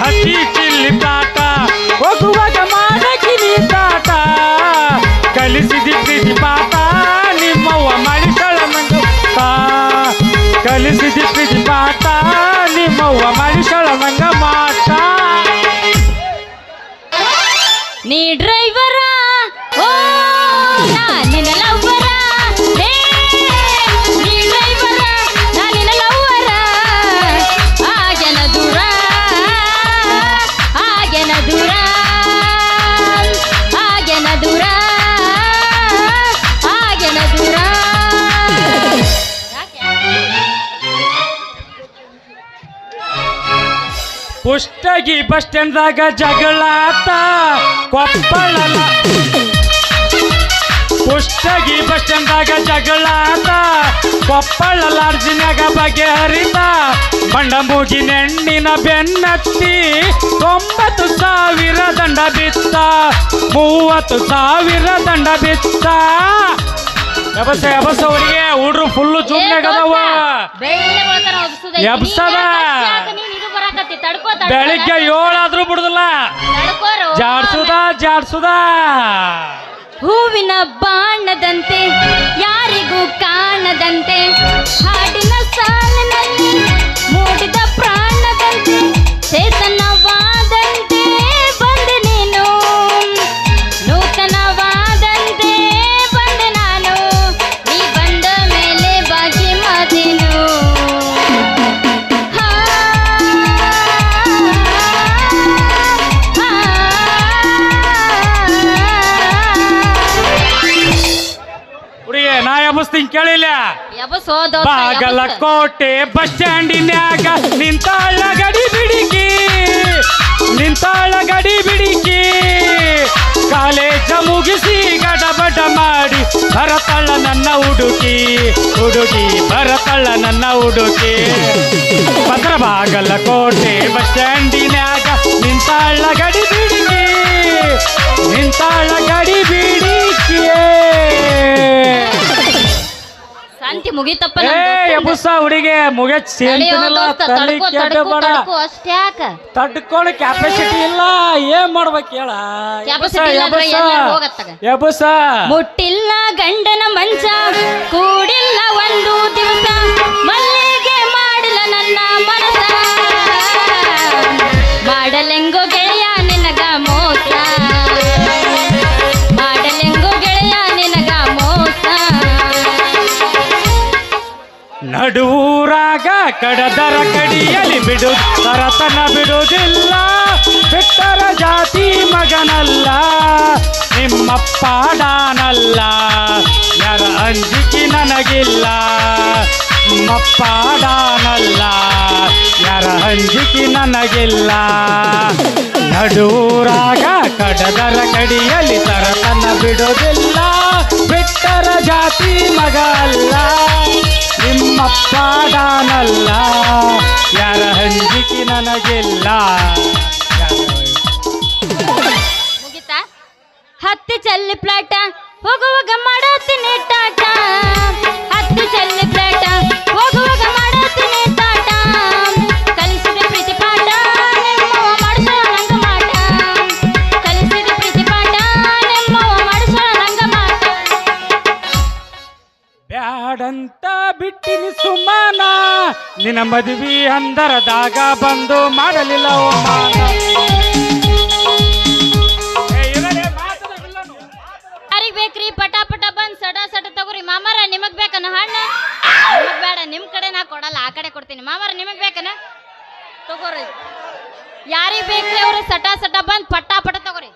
Speaker 5: ಹತ್ತಿ ಚಿಲ್ಲಿ ಪ್ಲಾಟ ಹೋಗುವಾಗ ಮಾಡಕ್ಕೆ ನೀಟಾಟ ಕಲಿಸಿದಿ ಪ್ರೀತಿ ಪಾಠ ನಿಮ್ಮವ್ವ ಮಾಡಿಸಳ ಮಂಗ ಕಲಿಸಿದಿ ಪ್ರೀತಿ ಪಾಠ ನಿಮ್ಮವ್ವ ಮಾಡಿಸಳ ಮಂಗ ಮಾಟ
Speaker 6: ನೀ ಡ್ರೈವರ ಓ ನಾನಿನ ಲವ್ವರ ಹೇ ನೀ ಡ್ರೈವರ ನಾನಿನ ಲವ್ವರ ಆಗನ ದೂರ ಆಗನ ದೂರ ಆಗನ ದೂರ ಆಗನ ದೂರ
Speaker 5: ಕುಷ್ಟಗಿ ಬಸ್ ಸ್ಟ್ಯಾಂಡ್ದಾಗ ಜಗಳಾತ ಕೊಪ್ಪಳ ಕುಷ್ಟಗಿ ಬಸ್ ಸ್ಟ್ಯಾಂಡ್ದಾಗ ಜಗಳಾತ ಕೊಪ್ಪಳ ಲಾಡ್ಜಿನಾಗ ಬಗೆಹರಿತ ಬಂಡ ಮೂಗಿನ ಹೆಣ್ಣಿನ ಬೆನ್ನತ್ತಿ 90,000 ದಂಡ ಬಿತ್ತ 30,000 ದಂಡ ಬಿತ್ತ ಎಬಸ ಎಬಸ ಅವರಿಗೆ ಹುಡ್ರು ಫುಲ್ಲು ಚುಮ್ನಾಗದವ ಎಬ್ಸದ ಬೆಳಿಗ್ಗೆ 7 ಆದ್ರೂ ಬಿಡುದಿಲ್ಲ ಜಾಡ್ಸುದ
Speaker 6: ಹೂವಿನ ಬಾಣದಂತೆ ಯಾರಿಗೂ ಕಾಣದಂತೆ ಹಾಡಿನ ಸಾಲಿನಲ್ಲಿ ಮೂಡಿದ ಪ್ರಾಣದಂತೆ ಚೇತನವಾದಂತೆ ಬಂದೆ ನೀನು ನೂತನವಾದಂತೆ ಬಂದೆ ನಾನು ನೀ ಬಂದ ಮೇಲೆ ಬಾಗಿ ಮಾತೇನು
Speaker 5: ಹುಡುಗಿ ನಾ ಎಬಸ್ತೀನಿ ಕೇಳಿಲ್ಲ ಬಾಗಲಕೋಟೆ ಬಸ್ ಸ್ಟ್ಯಾಂಡಿನ್ಯಾಗ ನಿಂತಾಳ ಗಡಿ ಬಿಡಿಕಿ ಕಾಲೇಜ ಮುಗಿಸಿ ಗಡಬಡ ಮಾಡಿ ಬರತಳ್ಳ ನನ್ನ ಹುಡುಕಿ ಬರತಳ್ಳ ನನ್ನ ಹುಡುಕಿ ಭದ್ರ ಬಾಗಲಕೋಟೆ ಬಸ್ ಸ್ಟ್ಯಾಂಡಿನ್ಯಾಗ ನಿಂತಾಳ ಗಡಿ ಬಿಡಿಕಿ
Speaker 6: ಶಾಂತಿ ಮುಗಿತಪ್ಪ
Speaker 5: ಎಬುಸ ಹುಡುಗಿ ಮುಗಿತ್ ಸೇರ್ತಿನಲ್ಲ ತಲೆ ಕೆಡಬೇಡ
Speaker 6: ಅಷ್ಟ್ಯಾಕ
Speaker 5: ತಡ್ಕೊಳ್ಳೋ ಕ್ಯಾಪಾಸಿಟಿ ಇಲ್ಲ ಏನ್ ಮಾಡ್ಬೇಕು ಹೇಳ ಎಬುಸ
Speaker 6: ಮುಟ್ಟಿಲ್ಲ ಗಂಡನ ಮಂಚ ಕೂಡಿಲ್ಲ ಒಂದು ದಿವಸ ಮಲ್ಲಿಗೆ ಮಾಡಿಲ್ಲ ನನ್ನ ಮನಸ ಮಾಡಲೆಂಗೋ ಗೆಳೆಯ ನಿನಗ ಮೋಸ ಮಾಡಲೆಂಗೋ ಗೆಳೆಯ ನಿನಗ ಮೋಸ
Speaker 5: ನಡುವೂರಾಗ ಕಡದರ ಕಡಿಯಲಿ ಬಿಡು ತರತನ ಬಿಡುವುದಿಲ್ಲ ಬಿಟ್ಟರ ಜಾತಿ ಮಗನಲ್ಲ ನಿಮ್ಮಪ್ಪ ಡಾನಲ್ಲ ಯಾರ ಅಂಜಿಕೆ ನನಗಿಲ್ಲ ನಿಮ್ಮಪ್ಪ ಡಾನಲ್ಲ ಯಾರ ಅಂಜಿಕೆ ನನಗಿಲ್ಲ ನಡುವೂರಾಗ ಕಡದರ ಕಡಿಯಲಿ ತರತನ ಬಿಡುವುದಿಲ್ಲ ಬಿಟ್ಟರ ಜಾತಿ ಮಗ ಅಲ್ಲ ನಿಮ್ಮಪ್ಪ ಡಾನಲ್ಲ ಯಾರ ಹಂಜಿಕೆ ನನಗಿಲ್ಲ
Speaker 6: ಮುಗಿತಾ ಹತ್ತಿ ಚಲ್ಲಿ ಪ್ಲಾಟ ಹೋಗುವಾಗ ಮಾಡತ್ತೀನಿ ಟಾಟ ಹತ್ತಿ ಚಲ್ಲಿ ಪ್ಲಾಟ ಹೋಗುವಾಗ ಮಾಡತ್ತೀನಿ ಟಾಟ ಕಲಿಸಿದ ಪ್ರೀತಿ ಪಾಠ ನಿಮ್ಮವ್ವ ಮಾಡಿಸೋ ನಂಗ ಮಾಟ ಕಲಿಸಿದ ಪ್ರೀತಿ ಪಾಠ ನಿಮ್ಮವ್ವ ಮಾಡಿಸೋ ನಂಗ ಮಾಟ
Speaker 5: ಬ್ಯಾಡಂತ ಬಿಟ್ಟಿನಿ ಸುಮಾನ ನಿನ್ನ ಮದುವೆ ಅಂದರದಾಗ ಬಂದು ಮಾಡಲಿಲ್ಲ ಅವಮಾನ
Speaker 6: ಯಾರಿಗ್ ಬೇಕ್ರಿ ಪಟ ಪಟ ಬಂದ್ ಸಡ ತಗೋರಿ ಮಾಮಾರ ನಿಮಗ್ ಬೇಕನ ಹಣ್ಣ ನಿಮಗ್ ಬೇಡ ನಿಮ್ ಕಡೆ ನಾ ಕೊಡಲ್ಲ ಆ ಕಡೆ ಕೊಡ್ತೀನಿ ಮಾಮಾರ ನಿಮಗ್ ಬೇಕನ ತಗೋರಿ ಯಾರಿಗ್ ಬೇಕ್ರಿ ಅವ್ರು ಸಟ ಬಂದ್ ಪಟ ತಗೋರಿ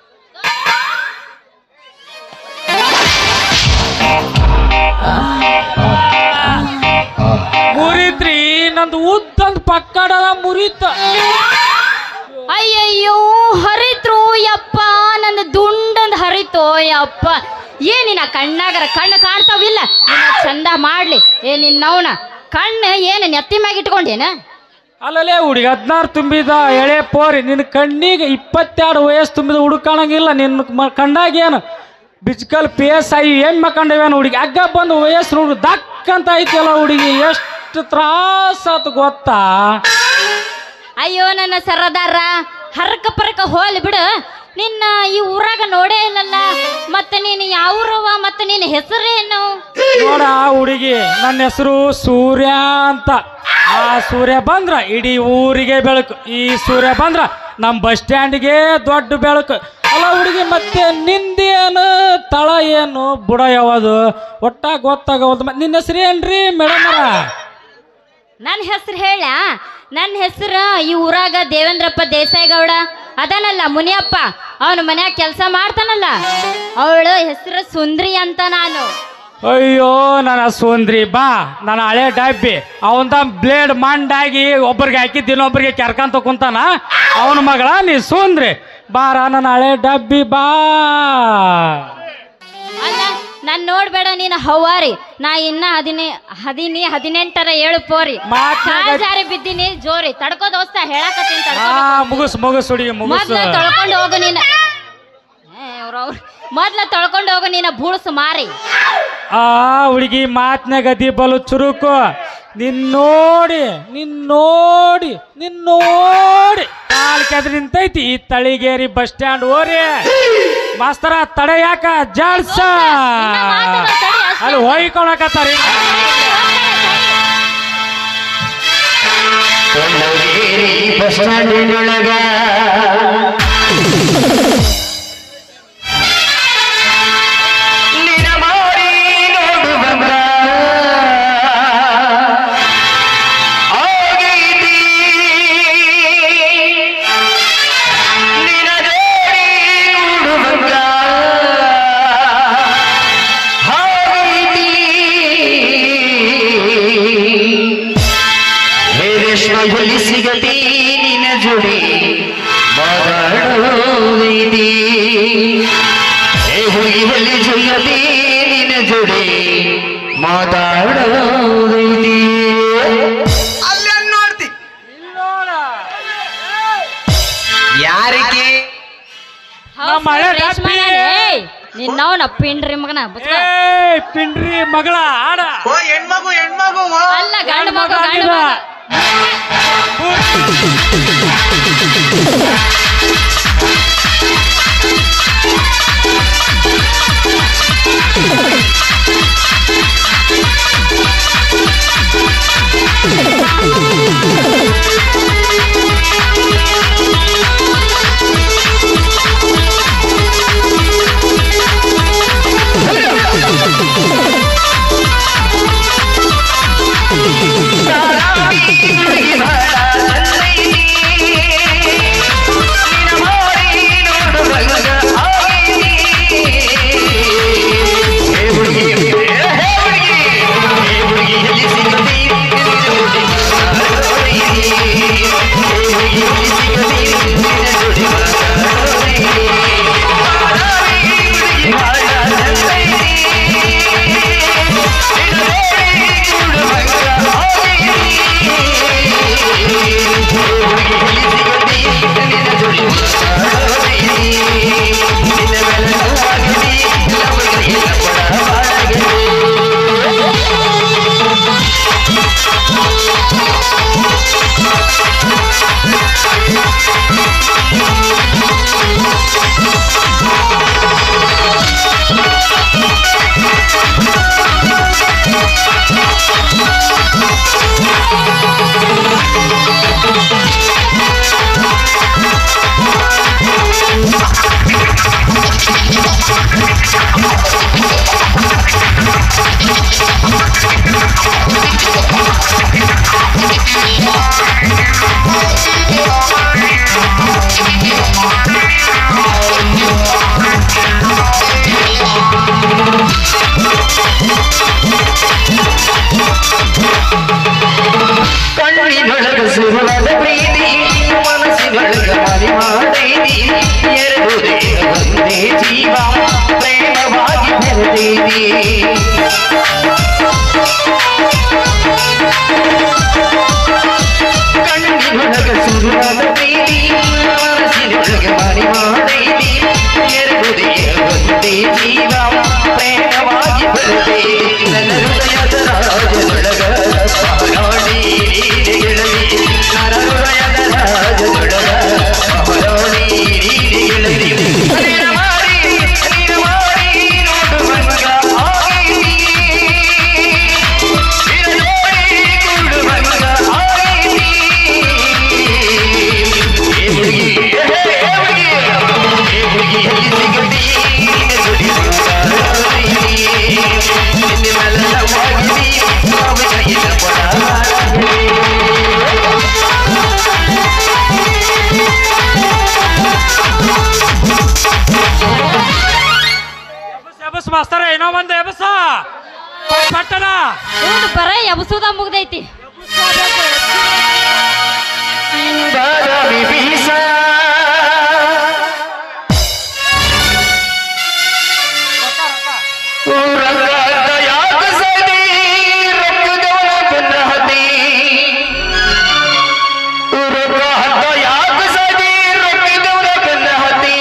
Speaker 5: ಮುರಿತ್ರಿ ನಂದು ಉದ್ದಂದ್ ಪಕ್ಕಡದ ಮುರಿತ
Speaker 6: ಅಯ್ಯಯ್ಯೋ ಹರಿತ್ರು ಯಪ್ಪ ನಂದು ದುಂಡಂದ್ ಹರಿತೋ ಯಪ್ಪ ಏನಿನ ಕಣ್ಣಾಗರ ಕಣ್ಣು ಕಾಣ್ತಾವಿಲ್ಲ ಚಂದ ಮಾಡ್ಲಿ ಏ ನಿನ್ನವನ ಕಣ್ಣು ಏನು ನೆತ್ತಿ ಮ್ಯಾಗ ಇಟ್ಕೊಂಡೇನ
Speaker 5: ಅಲ್ಲಲ್ಲೇ ಹುಡುಗಿ 16 ತುಂಬಿದ ಎಳೆ ಪೋರಿ ನಿನ್ನ ಕಣ್ಣಿಗೆ 22 ವಯಸ್ಸು ತುಂಬಿದ ಹುಡುಗ ಕಾಣಂಗಿಲ್ಲ ನಿನ್ನ ಕಂಡಾಗ ಏನು ಬಿಚ್ಕಲ್ ಪೇಸ್ ಆಗಿ ಹೆಣ್ಣು ಕಂಡವೇನು ಹುಡುಗಿ ಅಗ್ಗ ಬಂದು ವಯಸ್ಸು ನೋಡು ದಕ್ ಅಂತ ಐತಿಯಲ್ಲ ಹುಡುಗಿ ಎಷ್ಟು ತ್ರಾಸ ಆತು ಗೊತ್ತಾ.
Speaker 6: ಅಯ್ಯೋ ನನ್ನ ಸರದಾರ ಹರಕ ಪರಕ ಹೋಲ್ ಬಿಡು. ನಿನ್ನ ಈ ಊರಾಗ ನೋಡೇ ಇಲ್ಲಲ್ಲ. ಮತ್ತೆ ನೀನು ಯಾವೂರವ, ಮತ್ತೆ ನಿನ್ನ ಹೆಸರೇನು?
Speaker 5: ನೋಡ ಹುಡುಗಿ ನನ್ನ ಹೆಸರು ಸೂರ್ಯ ಅಂತ. ಆ ಸೂರ್ಯ ಬಂದ್ರ ಇಡೀ ಊರಿಗೆ ಬೆಳಕು, ಈ ಸೂರ್ಯ ಬಂದ್ರ ನಮ್ಮ ಬಸ್ ಸ್ಟ್ಯಾಂಡ್ಗೆ ದೊಡ್ಡ ಬೆಳಕು. ಅಲ್ಲ ಹುಡುಗಿ ಮತ್ತೆ ನಿಂದೇನು ತಳ ಏನು ಬುಡ ಯಾವುದು ಒಟ್ಟ ಗೊತ್ತಾಗವಲ್ದು. ನಿನ್ನ ಹೆಸರು ಏನ್ರಿ ಮೇಡಮರ?
Speaker 6: ನನ್ನ ಹೆಸರು ಹೇಳ. ನನ್ನ ಹೆಸರು ಈ ಊರಾಗ ದೇವೇಂದ್ರಪ್ಪ ದೇಸಾಯಿಗೌಡ ಅದನಲ್ಲ ಮುನಿಯಪ್ಪ, ಅವನು ಮನ್ಯಾಗ ಕೆಲಸ ಮಾಡ್ತಾನಲ್ಲ, ಅವಳು ಹೆಸರು ಸುಂದ್ರಿ ಅಂತ. ನಾನು
Speaker 5: ಅಯ್ಯೋ ನನ್ನ ಸುಂದ್ರಿ ಬಾ, ನನ್ನ ಹಳೆ ಡಬ್ಬಿ ಅವಂದ ಬ್ಲೇಡ್ ಮಂಡಾಗಿ ಒಬ್ಬರಿಗೆ ಹಾಕಿದ್ದು ಇನ್ನೊಬ್ಬರಿಗೆ ಕೆರ್ಕಂತ ಕುಂತಾನ. ಅವನ ಮಗಳ ನೀ ಸುಂದ್ರಿ ಬಾರ ನನ್ನ ಹಳೆ ಡಬ್ಬಿ ಬಾ.
Speaker 6: ಅಲ್ಲ ನಾನು ನೋಡ್ಬೇಡ ನೀನು ಹವಾರಿ. ನಾ ಇನ್ನ 18ರ 7 ಪೋರಿ ಜಾರಿ ಬಿದ್ದೀನಿ ಜೋರಿ. ತಡ್ಕೋ ದೋಸ್ತ ಹೇಳಕತ್ತೀನಿ.
Speaker 5: ಮುಗಿಸ್ ಹುಡುಗಿ ಮುಗಿಸ್.
Speaker 6: ಮೊದ್ಲ ತೊಳ್ಕೊಂಡು ಹೋಗು ನೀನು. ಮೊದ್ಲ ತೊಳ್ಕೊಂಡು ಹೋಗು ನೀನ ಬೂಳ್ಸು ಮಾರಿ.
Speaker 5: ಆ ಹುಡುಗಿ ಮಾತ್ನಾಗ ಅದಿ ಬಲು ಚುರುಕು. ನಿನ್ನೋಡಿ ಕಾಲ್ ಕೆದ್ರಿ ನಿಂತೈತಿ ಈ ತಳಿಗೇರಿ ಬಸ್ ಸ್ಟ್ಯಾಂಡ್ ಓರಿ. ಮಾಸ್ತರ ತಡೆ ಯಾಕ ಜಾಡ್ಸ ಅಲ್ಲಿ ಹೋಯ್ಕೊಳಕತ್ತಾರಿ.
Speaker 2: ಬಸ್ ಸ್ಟ್ಯಾಂಡಿನೊಳಗ ಎಲ್ಲಿ ಸಿಗತಿ ನಿನ್ನ ಜೋಡಿ ಮಾತಾಡೋದೈತಿ, ಹುಡುಗಿ ಎಲ್ಲಿ ಸಿಗತಿ ನಿನ್ನ ಜೋಡಿ ಮಾತಾಡೋದೈತಿ. ಅಲ್ಲೇ ನೋಡ್ತಿ ಯಾರಿಗೆ
Speaker 6: ನಿನ್ನವನ ಪಿಂಡ್ರಿ ಮಗನ
Speaker 5: ಪಿಂಡ್ರಿ ಮಗಳ ಆಡ
Speaker 4: ಹೆಣ್ಮಗು
Speaker 6: ಅಲ್ಲ ಗಂಡ ಮಗ ಗಂಡ ಮಗ.
Speaker 2: ಕಣ್ಣಿನೊಳಗ ಸುರುವಾದ ಪ್ರೀತಿ ಮನಸ್ಸಿನೊಳಗ ಮನೆ ಮಾಡೈತಿ, ಎರಡು ದೇಹ ಒಂದೇ ಜೀವ ಪ್ರೇಮವಾಗಿ ಬೆರೆತೈತಿ. ಕಣ್ಣಿನೊಳಗ ದೇಹ ಒಂದೇ ಜೀವ ಪ್ರೇಮವಾಗಿ ಬರುತ್ತೇವೆ ನನ್ನ ಹೃದಯದ ರಾಜದೊಳಗ ಮಹಾರಾಣಿ ನೀನೆ ಗೆಳತಿ ನನ್ನ ಹೃದಯದ ರಾಜದೊಳಗ ಮಹಾರಾಣಿ ನೀನೆ ಗೆಳತಿ ನೀನು ಮಾಡಿ ನೋಡು ಮಂಗ ಆಗೈತಿ ನಿನ್ನ ಜೋಡಿ ಕೂಡು ಮಂಗ ಆಗೈತಿ ಏ ಹುಡುಗಿ
Speaker 5: ಎಬಸ್ ಮಾಸ್ತರ ಏನೋ ಒಂದು ಎಬಸ ಪಟ್ಟಣ
Speaker 6: ಹೌದು ಬರ ಎಬಸುದ ಮುಗ್ದೈತಿ
Speaker 2: ಬಾದಾಮಿ ಬೀಸ ರಂಗಾದ ಯಾಕ ಸದಿ ರೊಕ್ಕದವನ ಬೆನ್ನ ಹತ್ತಿ ರೊಕ್ಕದ ಯಾಕ ಸದಿ ರೊಕ್ಕದವನ ಬೆನ್ನ ಹತ್ತಿ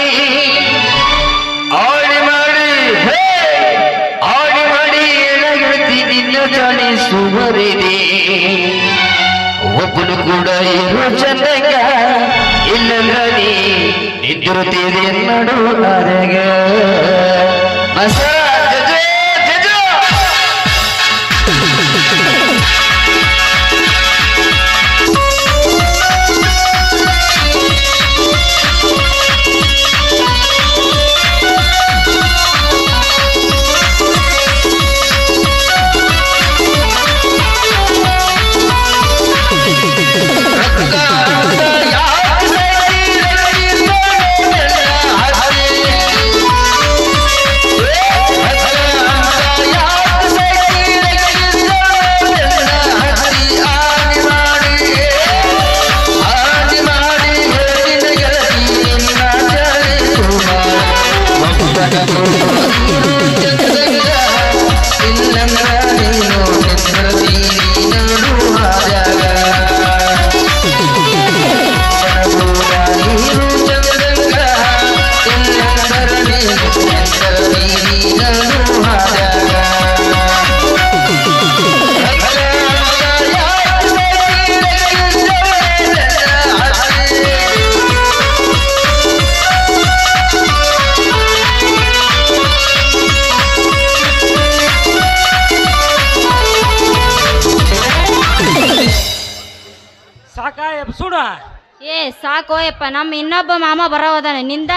Speaker 2: ಆಡಿ ಮಾಡಿ ಎಳಗಿಡ್ತಿ ನಿನ್ನ ಜಾಣಿ ಸುಮರಿದೆ ಒಬ್ಬನು ಕೂಡ ಇರು ಚಂದಂಗ ಇಲ್ಲಂದ್ರ ನೀ ನಿಂತಿರುತ್ತೀರಿ ನಡು ಅರೆಗ
Speaker 5: ಸಾಕ ಎಬ್ಸುಡ
Speaker 6: ಏ ಸಾಕೋಯಪ್ಪ ನಮ್ಮ ಇನ್ನೊಬ್ಬ ಮಾಮ ಬರೋದಾನ ನಿಂದ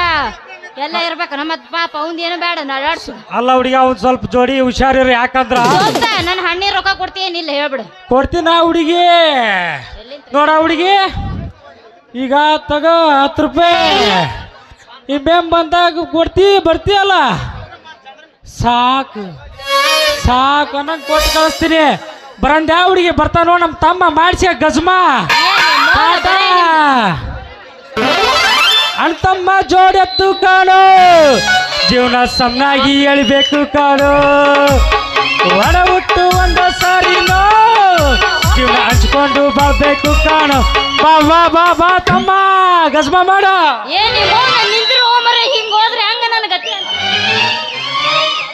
Speaker 6: ಎಲ್ಲ ಇರ್ಬೇಕ ನಮ್ಮ ಪಾಪ ಅವಂದ ಏನು ಬೇಡ ನಡಾಡ್ಸು
Speaker 5: ಅಲ್ಲ ಹುಡುಗಿ ಅವ್ನು ಸ್ವಲ್ಪ ಜೋಡಿ ಹುಷಾರಿರಿ ಯಾಕಂದ್ರ
Speaker 6: ನನ್ನ ಹಣ್ಣಿ ರೊಕ್ಕ ಕೊಡ್ತೀನಿಲ್ಲ ಹೇಳ್ಬಿಡು
Speaker 5: ಕೊಡ್ತೀನ ಹುಡುಗಿ ನೋಡ ಹುಡುಗಿ ಈಗ ತಗೋ 10 ರೂಪಾಯಿ ಈ ಮೇಮ್ ಬಂದಾಗ ಬರ್ತೀಯಲ್ಲ ಸಾಕು ಸಾಕು ಅನ್ನಂಗೆ ಕೊಟ್ಟು ಕಳಿಸ್ತೀನಿ ಬರಂದ ಹುಡುಗಿ ಬರ್ತಾನೋ ನಮ್ಮ ತಮ್ಮ ಮಾಡಿಸಿ ಗಜ್ಮಾ ಅಣ್ತಮ್ಮ ಜೋಡೆತ್ತು ಕಾಣು ಜೀವನ ಸಣ್ಣಾಗಿ ಎಳಿಬೇಕು ಕಾಣು ಒಡ ಹುಟ್ಟು ಒಂದ ಸಾರಿನೋ ಜೀವನ ಹಂಚ್ಕೊಂಡು ಬರ್ಬೇಕು ಕಾಣು ಬಾ ಬಾ ಬಾ ಬಾ ತಮ್ಮ ಗಜ್ಮಾ ಮಾಡು
Speaker 6: ನಿಂತಿರು ಮರ ಹಿಂಗ ಹೋದ್ರೆ ಹಂಗ ನನ್ನ ಗತಿ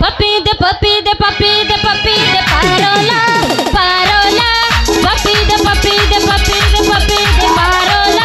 Speaker 6: ಪಪ್ಪಿದೆ ಪಪ್ಪಿದೆ ಪಪ್ಪಿದೆ ಪಪ್ಪಿದೆ ಪಾರೋಲ ಪಾರೋಲ ಪಪ್ಪಿದೆ ಪಪ್ಪಿದೆ ಪಪ್ಪಿದೆ ಪಪ್ಪಿದೆ ಪಾರೋಲ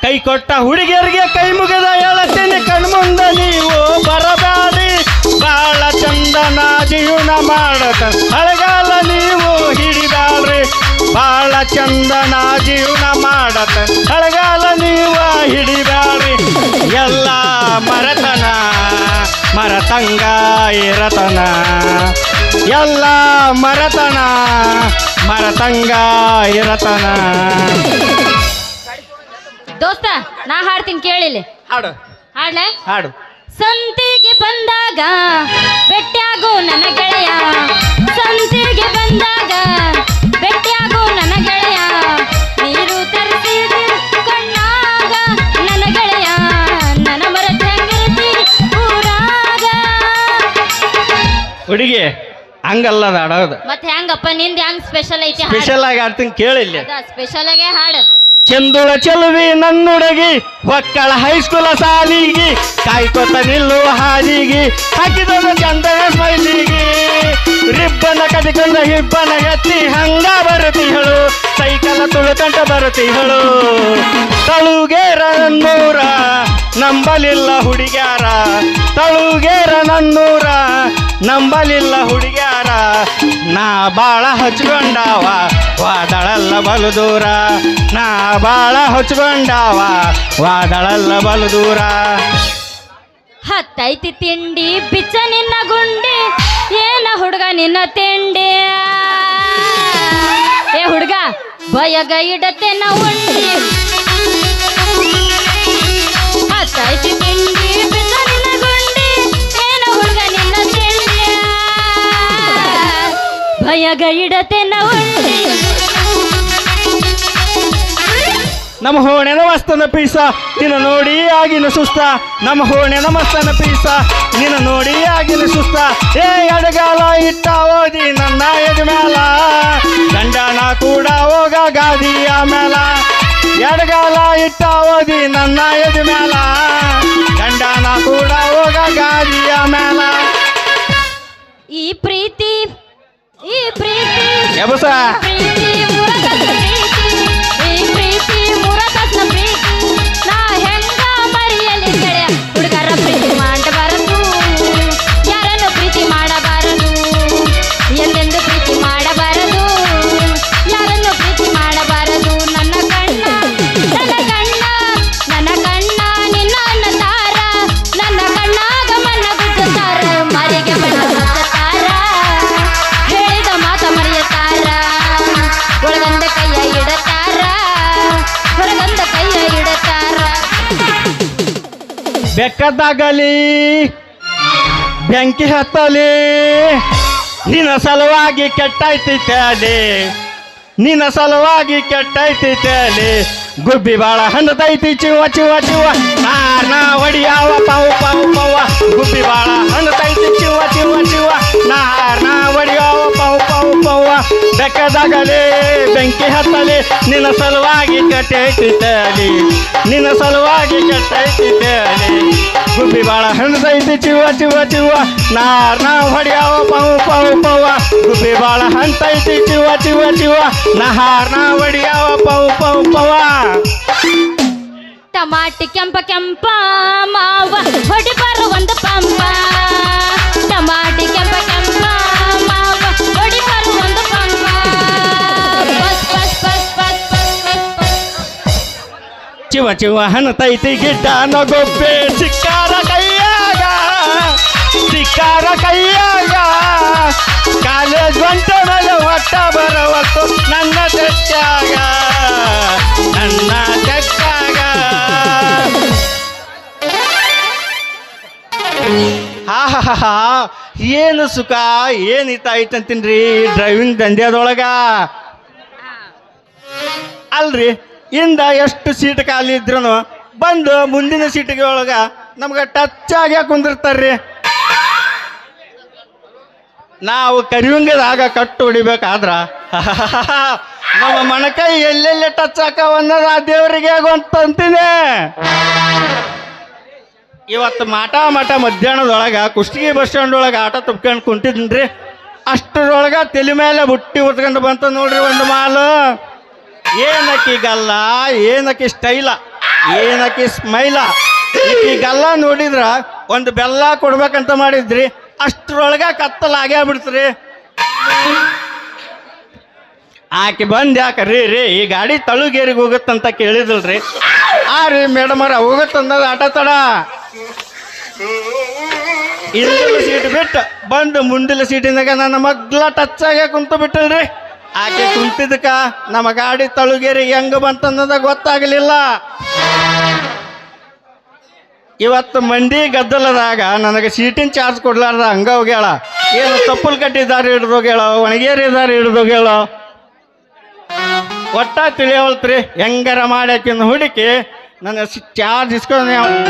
Speaker 4: ಕೈ ಕೊಟ್ಟ ಹುಡುಗಿಯರಿಗೆ ಕೈ ಮುಗಿದ ಹೇಳತ್ತೇನೆ ಕಣ್ಮುಂದ ನೀವು ಬರಬೇಡಿ ಬಾಳ ಚಂದನ ಜೀವನ ಮಾಡತ ಹಳಗಾಲ ನೀವು ಹಿಡಿದಾಳ್ರಿ ಬಾಳ ಚಂದನ ಜೀವನ ಮಾಡತ ಹಳಗಾಲ ನೀವು ಹಿಡಿದಾಳ್ರಿ ಎಲ್ಲ ಮರತನ ಮರತಂಗ ಇರತನ ಎಲ್ಲ ಮರತನ ಮರತಂಗ ಇರತನ
Speaker 6: ದೋಸ್ತ ನಾ ಹಾಡ್ತೀನಿ ಕೇಳಿಲ್ಲ
Speaker 4: ಹಾಡು
Speaker 6: ಹಾಡ್ಲೆ
Speaker 4: ಹಾಡು
Speaker 6: ಸಂತಿಗೆ ಬಂದಾಗ ಬೆಟ್ಟಿಯಾಗು ನನ್ನ ಗೆಳೆಯ ಸಂತಿಗೆ ಬಂದಾಗ ಬೆಟ್ಟಿಯಾಗು ನನ್ನ ಗೆಳೆಯ
Speaker 3: ಹಂಗಲ್ಲದ ಆಡೋದು.
Speaker 6: ಮತ್ ಹೆಂಗಪ್ಪ ನಿಂದ ಹೆಂಗ್ ಸ್ಪೆಷಲ್ ಐತಿ ಹಾಡು?
Speaker 3: ಸ್ಪೆಷಲ್ ಆಗಿ ಆಡ್ತೀನಿ ಕೇಳಿಲ್ಲ.
Speaker 6: ಸ್ಪೆಷಲ್ ಆಗೇ ಹಾಡು.
Speaker 3: ಚಂದುಳ ಚೆಲುವಿ ನನ್ನುಡಗಿ ಒಕ್ಕಳ ಹೈಸ್ಕೂಲ ಸಾಲಿಗಿ ಕಾಯ್ಕೊತ ನಿಲ್ಲುವ ಹಾದಿಗಿ ಹಾಕಿದನು ಚಂದನ ಸ್ಮೈಲಿಗಿ ರಿಬ್ಬನ ಕದಿಕೊಂಡ ಹಿಬ್ಬನ ಎತ್ತಿ ಹಂಗ ಬರುತ್ತಿಹಳು ಸೈಕಲ ತುಳುಕಂಟ ಬರುತ್ತಿಹಳು ತಳುಗೇರ ನನ್ನೂರ ನಂಬಲಿಲ್ಲ ಹುಡುಗ್ಯಾರ ತಳುಗೇರ ನನ್ನೂರ ನಂಬಲಿಲ್ಲ ಹುಡುಗ್ಯಾರ ನಾ ಬಾಳ ಹಚ್ಕೊಂಡಾವ ವಾದಳಲ್ಲ ಬಲು ದೂರ ನಾ ಬಾಳ ಹಚ್ಕೊಂಡಾವ ವಾದಳಲ್ಲ ಬಲು ದೂರ
Speaker 6: ಹತ್ತೈತಿ ತಿಂಡಿ ಬಿಚ್ಚ ನಿನ್ನ ಗುಂಡಿ ಏನ ಹುಡುಗ ನಿನ್ನ ತಿಂಡಿ ಏ ಹುಡುಗ ಬಯಗ ಇಡತೆನ ಉಂಡಿ ಹತ್ತೈತಿ ತಿಂಡಿ ಬಿಚ್ಚ ನಿನ್ನ ಗುಂಡಿ ಏನ ಹುಡುಗ ನಿನ್ನ ತಿಂಡಿ ಬಯಗ ಇಡತೆನ ಉಂಡಿ
Speaker 3: ನಮ್ಮ ಹೋಣೆನ ಮಸ್ತನ ಪೀಸ ನಿನ್ನ ನೋಡಿ ಆಗಿನ ಸುಸ್ತ ನಮ್ಮ ಹೋಣೆನ ಮಸ್ತನ ಪೀಸ ನಿನ್ನ ನೋಡಿ ಆಗಿನ ಸುಸ್ತ ಏ ಎಡಗಾಲ ಇಟ್ಟ ಓದಿ ನನ್ನ ಯಜಮ್ಯಾಲ ಗಂಡನ ಕೂಡ ಹೋಗ ಗಾದಿಯ ಮೇಲ ಎಡಗಾಲ ಇಟ್ಟ ಓದಿ ನನ್ನ ಯಜಮ್ಯಾಲ ಗಂಡನ ಕೂಡ ಹೋಗ ಗಾದಿಯ ಮೇಲ
Speaker 6: ಈ ಪ್ರೀತಿ
Speaker 3: ಎಬಸ
Speaker 6: ಪ್ರೀತಿ ಮುರಕಸ್ನ ಪ್ರೀತಿ ಈ ಪ್ರೀತಿ ಮುರಕಸ್ನ ಪ್ರೀತಿ ನಾ ಹೆಂಗ ಮರಿಯಲಿ ಗೆಳೆಯ ಹುಡುಗರ ಪ್ರೀತಿ ಮಾಡಬಾರದು ಯಾರನ್ನು ಪ್ರೀತಿ ಮಾಡಬಾರದು ಎಂದೆಂದು ಪ್ರೀತಿ ಮಾಡಬಾರದು ಯಾರನ್ನು ಪ್ರೀತಿ ಮಾಡಬಾರದು ನನ್ನ ಕಣ್ಣ ನಿನ್ನ ಅನ್ನತಾರ ನನ್ನ ಕಣ್ಣಾಗ ಮಣ್ಣ ಗುಡ್ಡುತ್ತಾರ ಮರಿಗೆ ಮಣ್ಣ ಗುಡ್ಡುತ್ತಾರ ಹೇಳಿದ ಮಾತ ಮರೆಯುತ್ತಾರ ಒಳಗಂದ ಕೈಯ ಇಡತಾರ ಹೊರಗಂದ ಕೈಯ ಇಡತಾರ
Speaker 3: ಬೆಕ್ಕದಾಗಲಿ ಬೆಂಕಿ ಹತ್ತಲಿ ನಿನ್ನ ಸಲುವಾಗಿ ಕೆಟ್ಟೈತಿ ತಲೆ ನಿನ್ನ ಸಲುವಾಗಿ ಕೆಟ್ಟೈತಿ ತಲೆ ಗುಬ್ಬಿ ಬಾಳ ಹಣ್ಣದೈತಿ ಚಿವ ಚಿವ ಚಿವ ನಾ ಹೊಡಿಯಾವ ಪಾವು ಪಾವು ಪವ್ವ ಗುಬ್ಬಿ ಬಾಳ ಹಣ್ಣದೈತಿ ಚಿವ ಚಿವ ಚಿವ ನಾ ಹೊಡಿಯಾವ ಪಾವು ಪಾವು ಪವ್ವ ಬೆಕ್ಕದಾಗಲಿ ಬೆಂಕಿ ಹತ್ತಲಿ ನಿನ್ನ ಸಲುವಾಗಿ ಕೆಟ್ಟೈತಿ ತಲೆ ನಿನ್ನ ಸಲುವಾಗಿ ಕೆಟ್ಟೈತಿ ತಲೆ ಗುಬ್ಬಿ ಬಾಳ ಹಣ್ಣದೈತಿ ಚಿವ ಚಿವ ಚಿವ ನಾ ಹೊಡಿಯಾವ ಪಾವು ಪಾವು ಪವ್ವ ಗುಬ್ಬಿ ಬಾಳ ಹಣ್ಣೈತಿ ಚಿವ ಚಿವ ಚಿವ ನಾ ಹೊಡಿಯಾವ ಪಾವು ಪಾವು ಪವ್ವ
Speaker 6: ಟಮಾಟಿ ಕೆಂಪ ಕೆಂಪ ಮಾವ ಹೊಡಿಬಾರ ಒಂದು ಪಂಪ ಟಮಾಟಿ ಕೆಂಪ ಕೆಂಪ ಮಾವ ಹೊಡಿಬಾರ ಒಂದು ಪಂಪ ಬಸ್ ಬಸ್ ಬಸ್ ಬಸ್ ಬಸ್ ಬಸ್
Speaker 3: ಚಿವ ಚಿವ ಹಣ್ಣತೈತಿ ಗಿಡ್ಡ ನಗೊಬ್ಬೆ ಸಿಕ್ಕಾರ ಕೈಯಾಗ ಕಾಲೇಜ್ ಗಂಟ ಮೇಲೆ ಒಟ್ಟ ಬರವತ್ತು ನನ್ನ ತೆಚ್ಚಾಗ ಹಾ ಏನು ಸುಖ ಏನು ಇತ್ತಾಯ್ತಂತೀನ್ರಿ ಡ್ರೈವಿಂಗ್ ದಂಧ್ಯಾದೊಳಗ ಅಲ್ರಿ ಇಂದ ಎಷ್ಟು ಸೀಟ್ ಖಾಲಿ ಇದ್ರು ಬಂದು ಮುಂದಿನ ಸೀಟಿಗೆ ಒಳಗ ನಮ್ಗೆ ಟಚ್ ಆಗಿ ಕುಂದಿರ್ತಾರ್ರಿ ನಾವು ಕರಿವಂಗದಾಗ ಕಟ್ಟು ಹೊಡಿಬೇಕಾದ್ರ ನಮ್ಮ ಮಣಕೈ ಎಲ್ಲೆಲ್ಲಿ ಟಚ್ ಹಾಕವ ಅನ್ನೋದು ಆ ದೇವರಿಗೆ ಗೊತ್ತಂತೀನಿ ಇವತ್ತು ಮಾಟ ಮಧ್ಯಾಹ್ನದೊಳಗೆ ಕುಷ್ಟಗಿ ಬಸ್ ಸ್ಟ್ಯಾಂಡ್ ಒಳಗೆ ಆಟೋ ತುಪ್ಕೊಂಡು ಕುಂತಿದ್ರಿ ಅಷ್ಟರೊಳಗೆ ತಲೆ ಮೇಲೆ ಬುಟ್ಟಿ ಉತ್ಕೊಂಡು ಬಂತು ನೋಡ್ರಿ ಒಂದು ಮಾಲು ಏನಕ್ಕಿ ಗಲ್ಲ ಏನಕ್ಕಿ ಸ್ಟೈಲ ಏನಕ್ಕಿ ಸ್ಮೈಲ ಈ ಗಲ್ಲ ನೋಡಿದ್ರ ಒಂದು ಬೆಲ್ಲ ಕೊಡ್ಬೇಕಂತ ಮಾಡಿದ್ರಿ ಅಷ್ಟರೊಳಗೆ ಕತ್ತಲಾಗೇ ಬಿಡ್ತ್ರಿ ಆಕೆ ಬಂದು ಯಾಕ್ರಿ ಈ ಗಾಡಿ ತಳುಗೇರಿಗೆ ಹೋಗುತ್ತಂತ ಕೇಳಿದಲ್ರಿ ರೀ ಮೇಡಮರ ಹೋಗುತ್ತಂದ ಆಟ ತಡ ಹಿಂದಿನ ಸೀಟ್ ಬಿಟ್ಟು ಬಂದು ಮುಂದಿನ ಸೀಟಿನಾಗ ನನ್ನ ಮಗ್ಲ ಟಚ್ ಆಗಿ ಕುಂತು ಬಿಟ್ಟಲ್ರಿ ಆಕೆ ಕುಂತಿದ್ದಕ್ಕ ನಮ್ಮ ಗಾಡಿ ತಳುಗೇರಿಗೆ ಹೆಂಗ ಬಂತನ್ನೋದ ಗೊತ್ತಾಗಲಿಲ್ಲ ಇವತ್ತು ಮಂದಿ ಗದ್ದಲದಾಗ ನನಗೆ ಸೀಟಿನ ಚಾರ್ಜ್ ಕೊಡ್ಲಾರ್ದ ಹಂಗ ಹೋಗ್ಯಾಳ ಏನು ತಪ್ಪಲ್ ಕಟ್ಟಿ ದಾರಿ ಹಿಡ್ದೋಗ್ಯಾಳ ಒಣಗೇರಿ ದಾರಿ ಹಿಡ್ದೋಗ್ಯಾಳ ಒಟ್ಟ ತಿಳಿಯವಲ್ತ್ರಿ ಹೆಂಗಾರ ಮಾಡ್ಯಾಕಿನ ಹುಡುಕಿ ನನ್ನ ಚಾರ್ಜ್ ಇಸ್ಕೊಂಡು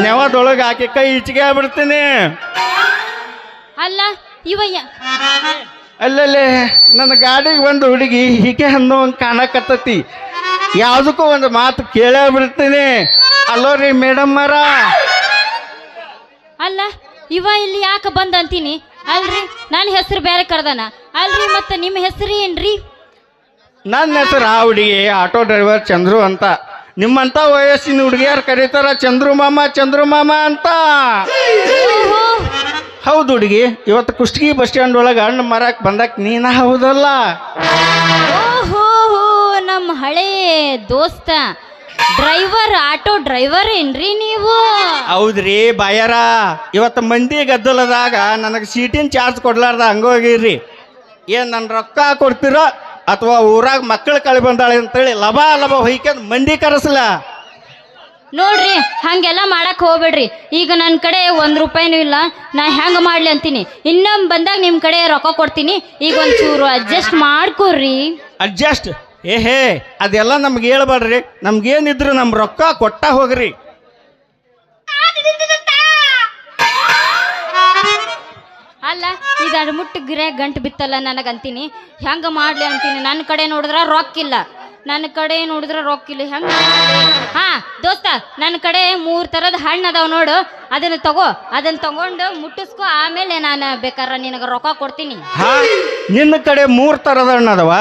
Speaker 3: ನೆವದೊಳಗೆ ಹಾಕಿ ಕೈ ಈಚಿಗೆ ಆಗ್ಬಿಡ್ತೀನಿ
Speaker 6: ಅಲ್ಲ ಇವ
Speaker 3: ಅಲ್ಲಲ್ಲೇ ನನ್ನ ಗಾಡಿಗೆ ಒಂದು ಹುಡುಗಿ ಹೀಗೆ ಅನ್ನೋ ಹಂಗೆ ಕಾಣಕತ್ತತಿ. ಯಾವುದಕ್ಕೂ ಒಂದು ಮಾತು ಕೇಳೇ ಬಿಡ್ತೀನಿ. ಅಲ್ಲೋ ರೀ ಮೇಡಮ್ಮರ.
Speaker 6: ಅಲ್ಲ ಇವ ಇಲ್ಲಿ ಯಾಕೆ ಬಂದ ಅಂತೀನಿ ಅಲ್ರಿ, ನನ್ನ ಹೆಸರು ಬೇರೆ ಕರ್ದಾನ ಅಲ್ರಿ, ಮತ್ತೆ ನಿಮ್ಮ ಹೆಸರು ಏನ್ರಿ?
Speaker 3: ನನ್ನ ಹೆಸರು ಆ ಹುಡುಗಿ ಆಟೋ ಡ್ರೈವರ್ ಚಂದ್ರು ಅಂತ. ನಿಮ್ಮಂತ ವಯಸ್ಸಿನ ಹುಡುಗಿಯಾರು ಕರೀತಾರ ಚಂದ್ರು ಮಾಮ ಅಂತ.
Speaker 6: ಓಹೋ,
Speaker 3: ಹೌದು ಹುಡುಗಿ, ಇವತ್ತು ಕುಷ್ಟಗಿ ಬಸ್ ಸ್ಟ್ಯಾಂಡ್ ಒಳಗೆ ಹಣ್ಣು ಮಾರಕ್ ಬಂದಕ್ ನೀನ ಹೌದಲ್ಲ?
Speaker 6: ಓಹೋ, ನಮ್ಮ ಹಳೆ ದೋಸ್ತ ಡ್ರೈವರ್, ಆಟೋ ಡ್ರೈವರ್ ಏನ್ರಿ ನೀವು?
Speaker 3: ಹೌದ್ರಿ ಬಾಯಾರ. ಇವತ್ತು ಮಂದಿ ಗದ್ದಲದಾಗ ನನಗೆ ಸೀಟಿನ ಚಾರ್ಜ್ ಕೊಡ್ಲಾರ್ದ ಹಂಗೋಗಿರ್ರಿ. ಏನು ನನ್ನ ರೊಕ್ಕ ಕೊಡ್ತೀರೋ ಅಥವಾ ಊರಾಗ ಮಕ್ಕಳು ಕಳಿ ಬಂದಾಳೆ ಅಂತೇಳಿ ಲಭ ಹೊಯ್ಕೊಂಡು ಮಂದಿ ಕರೆಸಲ?
Speaker 6: ನೋಡ್ರಿ, ಹಂಗೆಲ್ಲ ಮಾಡಕ್ ಹೋಗ್ಬೇಡ್ರಿ. ಈಗ ನನ್ನ ಕಡೆ 1 ರೂಪಾಯಿನೂ ಇಲ್ಲ, ನಾ ಹೆಂಗೆ ಮಾಡ್ಲಿ ಅಂತೀನಿ. ಇನ್ನೊಮ್ಮೆ ಬಂದಾಗ ನಿಮ್ಮ ಕಡೆ ರೊಕ್ಕ ಕೊಡ್ತೀನಿ. ಈಗ ಒಂಚೂರು ಅಡ್ಜಸ್ಟ್ ಮಾಡ್ಕೊಡ್ರಿ.
Speaker 3: ಅಡ್ಜಸ್ಟ್ ಹೇ ಅದೆಲ್ಲ ನಮ್ಗೆ ಹೇಳ್ಬೇಡ್ರಿ. ನಮ್ಗೇನಿದ್ರು ನಮ್ಮ ರೊಕ್ಕ ಕೊಟ್ಟ ಹೋಗ್ರಿ.
Speaker 6: ಅಲ್ಲ ಇದು ಅಡ್ಮುಟ್ಟು ಗಿರೆ ಗಂಟು ಬಿತ್ತಲ್ಲ ನನಗಂತೀನಿ. ಹೆಂಗೆ ಮಾಡ್ಲಿ ಅಂತೀನಿ. ನನ್ನ ಕಡೆ ನೋಡಿದ್ರೆ ರೊಕ್ಕಿಲ್ಲ, ಹೆಂಗೆ? ಹಾ ದೋಸ್ತ, ನನ್ನ ಕಡೆ 3 ಥರದ ಹಣ್ಣು ಅದಾವ ನೋಡು, ಅದನ್ನು ತಗೊಂಡು ಮುಟ್ಟಿಸ್ಕೊ. ಆಮೇಲೆ ನಾನು ಬೇಕಾದ್ರೆ ನಿನಗೆ ರೊಕ್ಕ ಕೊಡ್ತೀನಿ.
Speaker 3: ಹಾ, ನಿನ್ನ ಕಡೆ 3 ಥರದ ಹಣ್ಣು ಅದಾವ.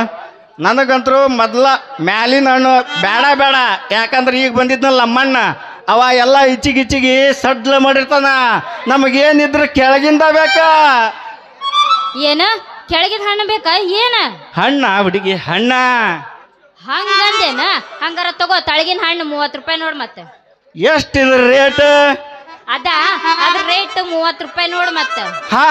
Speaker 3: ನನಗಂತರೂ ಮೊದಲ ಮ್ಯಾಲಿನ ಹಣ್ಣು ಬೇಡ. ಯಾಕಂದ್ರೆ ಈಗ ಬಂದಿದ್ನಲ್ಲ ನಮ್ಮಣ್ಣ, ಅವ ಎಲ್ಲ ಇಚ್ಚಿಗಿಚ್ಚಿಗಿ ಸಡ್ಲ ಮಾಡಿರ್ತಾನ. ನಮಗೇನಿದ್ರು ಕೆಳಗಿಂದ ಬೇಕಾ?
Speaker 6: ಏನ ಕೆಳಗಿದ ಹಣ್ಣು ಬೇಕಾ? ಏನ
Speaker 3: ಹಣ್ಣ ಹುಡುಗಿ ಹಣ್ಣ?
Speaker 6: ಹಂಗಂದೇನ? ಹಂಗಾರ ತಗೋ, ತಳಗಿನ ಹಣ್ಣು 30 ರೂಪಾಯಿ ನೋಡು. ಮತ್ತೆ
Speaker 3: ಎಷ್ಟಿದ್ರ ರೇಟ್?
Speaker 6: ಅದ್ರ ರೇಟ್ 30 ರೂಪಾಯಿ ನೋಡು. ಮತ್ತೆ
Speaker 3: ಹಾ,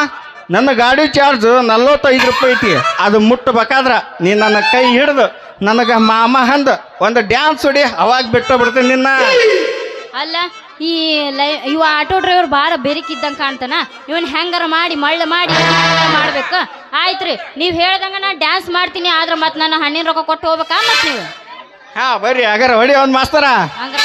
Speaker 3: ನನ್ನ ಗಾಡಿ ಚಾರ್ಜ್ 45 ರೂಪಾಯಿ ಐತಿ. ಅದು ಮುಟ್ಟಬೇಕಾದ್ರ ನೀ ನನ್ನ ಕೈ ಹಿಡ್ದು ನನಗೆ ಮಾಮ ಅಂದ ಒಂದು ಡ್ಯಾನ್ಸ್ ಹೊಡಿ, ಅವಾಗ ಬಿಟ್ಟು ಬಿಡ್ತೀನಿ ನಿನ್ನ.
Speaker 6: ಅಲ್ಲ ಇವ ಆಟೋ ಡ್ರೈವರ್ ಭಾಳ ಬೆರಿಕಿದ್ದಂಗೆ ಕಾಣ್ತಾನ. ಇವನ್ ಹೆಂಗಾರ ಮಾಡಿ ಮಳ್ಳು ಮಾಡಿ ಮಾಡ್ಬೇಕು. ಆಯ್ತು ರೀ, ನೀವು ಹೇಳ್ದಂಗ ನಾ ಡ್ಯಾನ್ಸ್ ಮಾಡ್ತೀನಿ. ಆದ್ರೆ ಮತ್ತೆ ನನ್ನ ಹಣ್ಣಿನ ರೊಕ್ಕ ಕೊಟ್ಟು ಹೋಗ್ಬೇಕಾ? ಮತ್ತೆ ನೀವು
Speaker 3: ಹಾ ಬರ್ರಿ ಹಾಗಾರ ಹೊಡಿ ಒಂದು ಮಾಸ್ತರ.
Speaker 6: ಹಂಗಾರ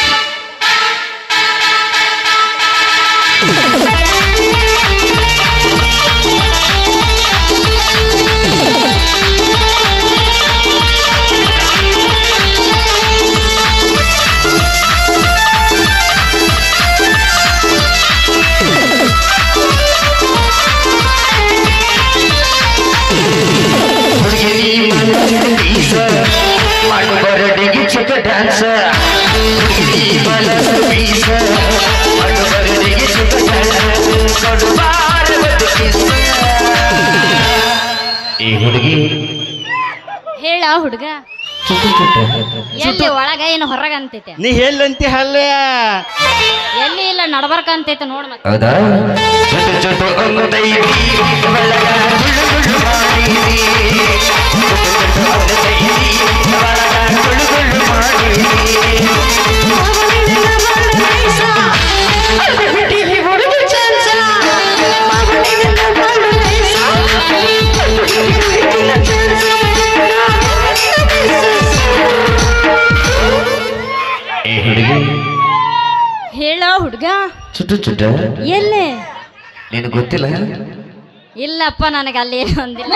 Speaker 2: ಡ್ಯಾನ್ಸ್ ಈ ಹುಡುಗಿ
Speaker 6: ಹೇಳ ಹುಡುಗ, ಎಲ್ಲಿ ಒಳಗ ಏನು ಹೊರಗ ಅಂತೈತೆ?
Speaker 3: ನೀ ಹೇಳಂತಿ ಹಲ್ಲೆ
Speaker 6: ಎಲ್ಲಿ ಇಲ್ಲ ನಡ್ಬರ್ಕ ಅಂತೈತೆ ನೋಡ್. ಮತ್ತೆ
Speaker 2: ಹೌದಾ? ಜೊತೆ ಒಂದೈತಿ ಒಳಗ ಗುಳ್ಳು ಮಾಡಿದಿ,
Speaker 6: ಹೇಳ ಹುಡುಗ,
Speaker 2: ಚುಟ್ಟ
Speaker 6: ಎಲ್ಲಿ?
Speaker 2: ನಿನಗೆ ಗೊತ್ತಿಲ್ಲ?
Speaker 6: ಇಲ್ಲಪ್ಪ, ನನಗೆ ಅಲ್ಲಿ ಒಂದಿಲ್ಲ.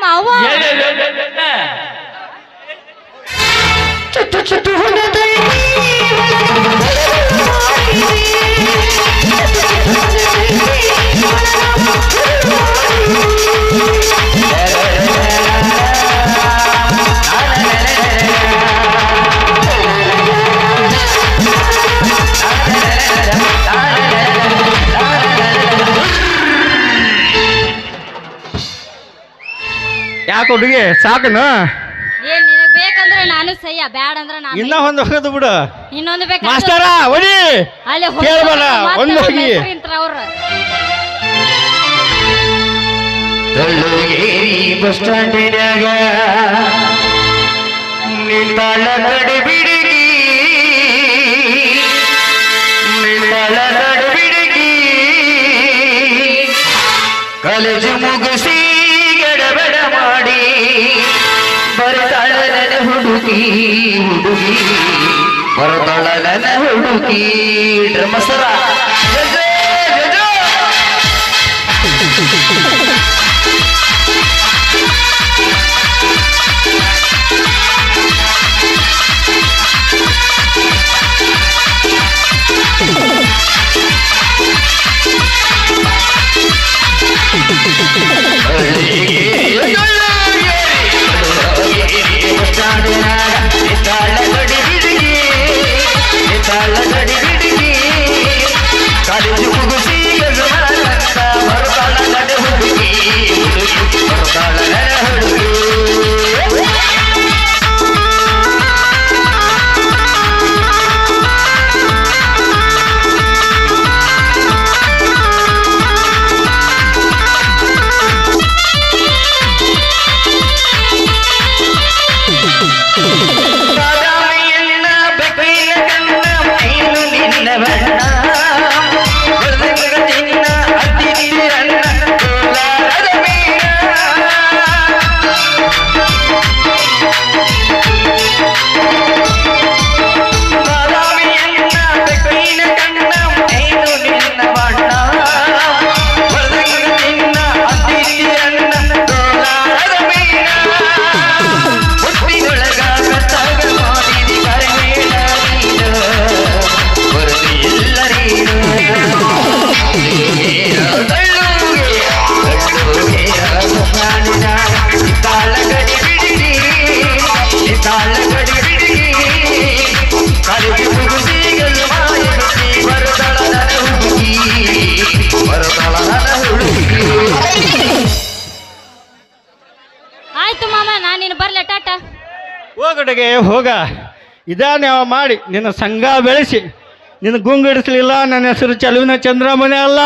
Speaker 6: ಮಾವ
Speaker 3: ಯಾಕೆ ಹುಡುಗಿ ಸಾಕನ
Speaker 6: ಏನ್ ನಿನಗ್ ಬೇಕಂದ್ರೆ ನಾನು ಸಯ್ಯ ಬ್ಯಾಡ ಅಂದ್ರೆ ನಾನು
Speaker 3: ಇನ್ನ ಒಂದು ಹೋಗೋದು ಬಿಡು
Speaker 6: ಇನ್ನೊಂದು ಬೇಕು
Speaker 3: ಮಾಸ್ತರ ಹೊಡಿ
Speaker 6: ಅಲ್ಲಿ
Speaker 3: ಕೇಳ್ಬೇಡ, ಒಂದು ಹೋಗಿ.
Speaker 6: ಅವ್ರ
Speaker 2: ತಳ್ಳಗೇರಿ ಬಸ್ ಸ್ಟ್ಯಾಂಡಿನಾಗ ನಿಂತಾಳ ನಡು ಬಿಡುಗಿ ನಿಂತಾಳ ನಡು ಬಿಡುಗಿ ಕಾಲೇಜು ಮುಗಿಸಿ ಗಡಬಡ ಮಾಡಿ ಬರ್ತಾಳ ನನ್ನ ಹುಡುಗಿ ಹುಡುಗಿ ಬರ್ತಾಳ ನನ್ನ ಹುಡುಗಿ ಡ್ರಮಸರ ಕಾಲೇಜು ಮುಗಿಸಿ ಬರ್ತಾಳ ನನ್ನ ಹುಡುಗಿ ಹುಡುಗಿ ಬರ್ತಾಳ ನನ್ನ ಹುಡುಗಿ ಬಾದಾಮಿಯನ್ನ ಬೆಕ್ಕಿನ ಕಣ್ಣ ಮೈನು ನಿನ್ನ ಬಣ್ಣ ಬೆಳದಿಂಗಳ ಚಿನ್ನ ಅತಿ ನೀರನ್ನ ಕೋಲಾರದ ಮೀನ ಬಾದಾಮಿಯನ್ನ ಬೆಕ್ಕಿನ ಕಣ್ಣ ಮೈನು ನಿನ್ನ ಬಣ್ಣ ಬೆಳದಿಂಗಳ ಚಿನ್ನ ಅತಿ ನೀರನ್ನ ಕೋಲಾರದ ಮೀನ ಹುಟ್ಟಿದೊಳಗ ಕತ್ತಾಗ ಮಾಡಿದಿ ಕರೆಮೇಲ ನೀನು ಬರದಿ ಎಲ್ಲರೀನು ತಾಳಗಡಿ ಬಿಡಿಗಿ ತಾಳಗಡಿ ಬಿಡಿಗಿ ಕಾಲಿಗೆ ಮುಗಿಸಿ ಗಲ್ಮಾಯಿ ಬರದಳ ನನ್ನ ಹುಡುಗಿ ಬರದಳ ನನ್ನ ಹುಡುಗಿ
Speaker 6: ಆಯ್ತು ಮಾಮ ನಾನು ನಿನ್ನ ಬರ್ಲೆ ಟಾಟಾ
Speaker 3: ಹೋಗಡೆಗೆ ಹೋಗ ಇದಾನ್ಯಾವ ಮಾಡಿ ನಿನ್ನ ಸಂಘ ಬೆಳೆಸಿ ನಿನ್ನ ಗುಂಗಿಡಿಸ್ಲಿಲ್ಲ ನನ್ನ ಹೆಸರು ಚಲುವಿನ ಚಂದ್ರಮನೆ ಅಲ್ಲ